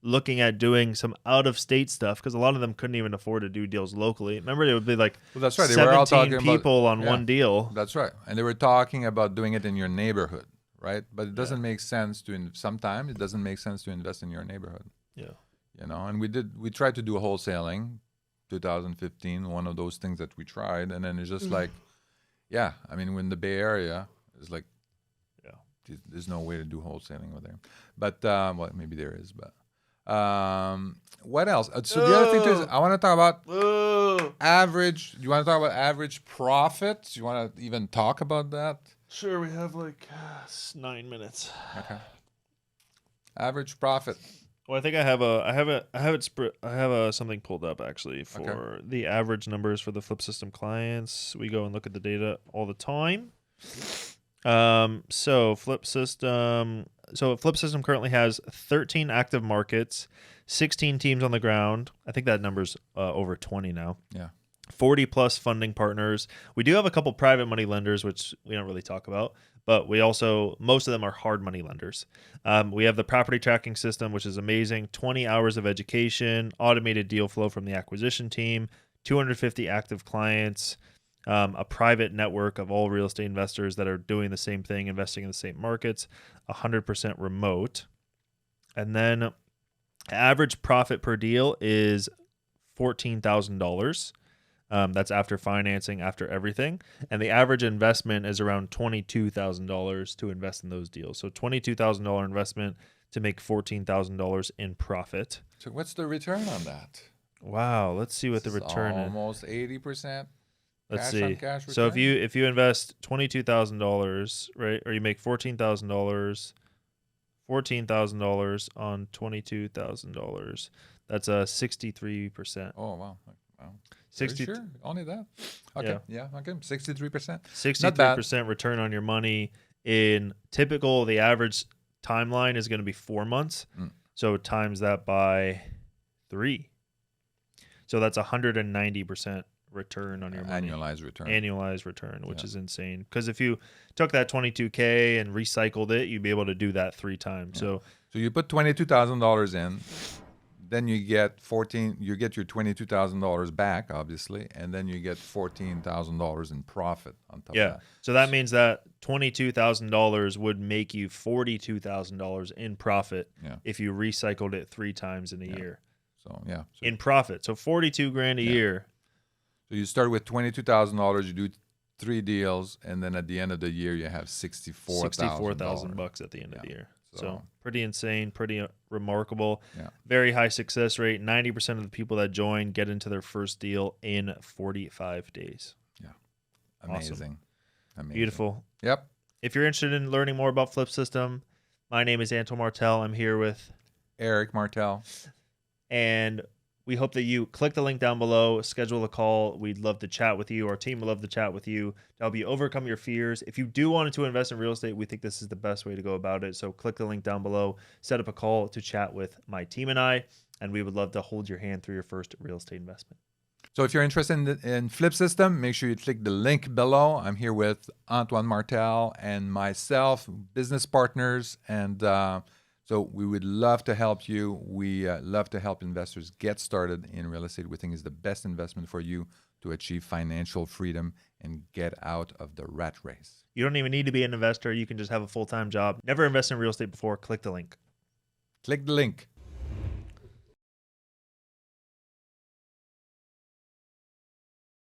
looking at doing some out-of-state stuff because a lot of them couldn't even afford to do deals locally. Remember, it would be like that's right. They 17 were all talking people about, on one deal. That's right. And they were talking about doing it in your neighborhood, right? But it doesn't make sense sometimes it doesn't make sense to invest in your neighborhood. Yeah. And we tried to do wholesaling 2015, one of those things that we tried, and then it's just like, when the Bay Area is like, there's no way to do wholesaling over there. But well, maybe there is. But what else? So the other thing is, I want to talk about average. Do you want to talk about average profits? Do you want to even talk about that? Sure, we have like 9 minutes. Okay. Average profit. Well, I think I have something pulled up actually for the average numbers for the FlipSystem clients. We go and look at the data all the time. So FlipSystem currently has 13 active markets, 16 teams on the ground. I think that number's over 20 now. Yeah. 40 plus funding partners. We do have a couple private money lenders, which we don't really talk about, but most of them are hard money lenders. We have the property tracking system, which is amazing. 20 hours of education, automated deal flow from the acquisition team, 250 active clients, a private network of all real estate investors that are doing the same thing, investing in the same markets, 100% remote. And then average profit per deal is $14,000. That's after financing, after everything. And the average investment is around $22,000 to invest in those deals. So $22,000 investment to make $14,000 in profit. So what's the return on that? Wow, let's see what the return is. Almost 80%. Let's cash see. on cash So return? if you invest $22,000, right, or you make $14,000 on $22,000, that's a 63%. Oh wow. 60 Sure? Only that? Okay. Yeah. Okay. 63%. 63% return on your money in the average timeline is going to be 4 months. So times that by 3. So that's 190% return on your money. Annualized return, which is insane. Because if you took that $22K and recycled it, you'd be able to do that 3 times. Yeah. So you put $22,000 in. Then you get your $22,000 back, obviously, and then you get $14,000 in profit on top of that. So that means that $22,000 would make you $42,000 in profit if you recycled it 3 times in a year. So in profit. So $42,000 a year. So you start with $22,000, you do 3 deals, and then at the end of the year you have $64,000 at the end of the year. So pretty insane, pretty remarkable. Yeah. Very high success rate. 90% of the people that join get into their first deal in 45 days. Yeah. Amazing. Awesome. Amazing. Beautiful. Yep. If you're interested in learning more about FlipSystem, my name is Antoine Martel. I'm here with Eric Martel. And we hope that you click the link down below, schedule a call. We'd love to chat with you. Our team would love to chat with you to help you overcome your fears. If you do want to invest in real estate, we think this is the best way to go about it. So click the link down below, set up a call to chat with my team and I, and we would love to hold your hand through your first real estate investment. So if you're interested in FlipSystem, make sure you click the link below. I'm here with Antoine Martel and myself, business partners, and so we would love to help you. We love to help investors get started in real estate. We think is the best investment for you to achieve financial freedom and get out of the rat race. You don't even need to be an investor. You can just have a full-time job. Never invest in real estate before. Click the link. Click the link.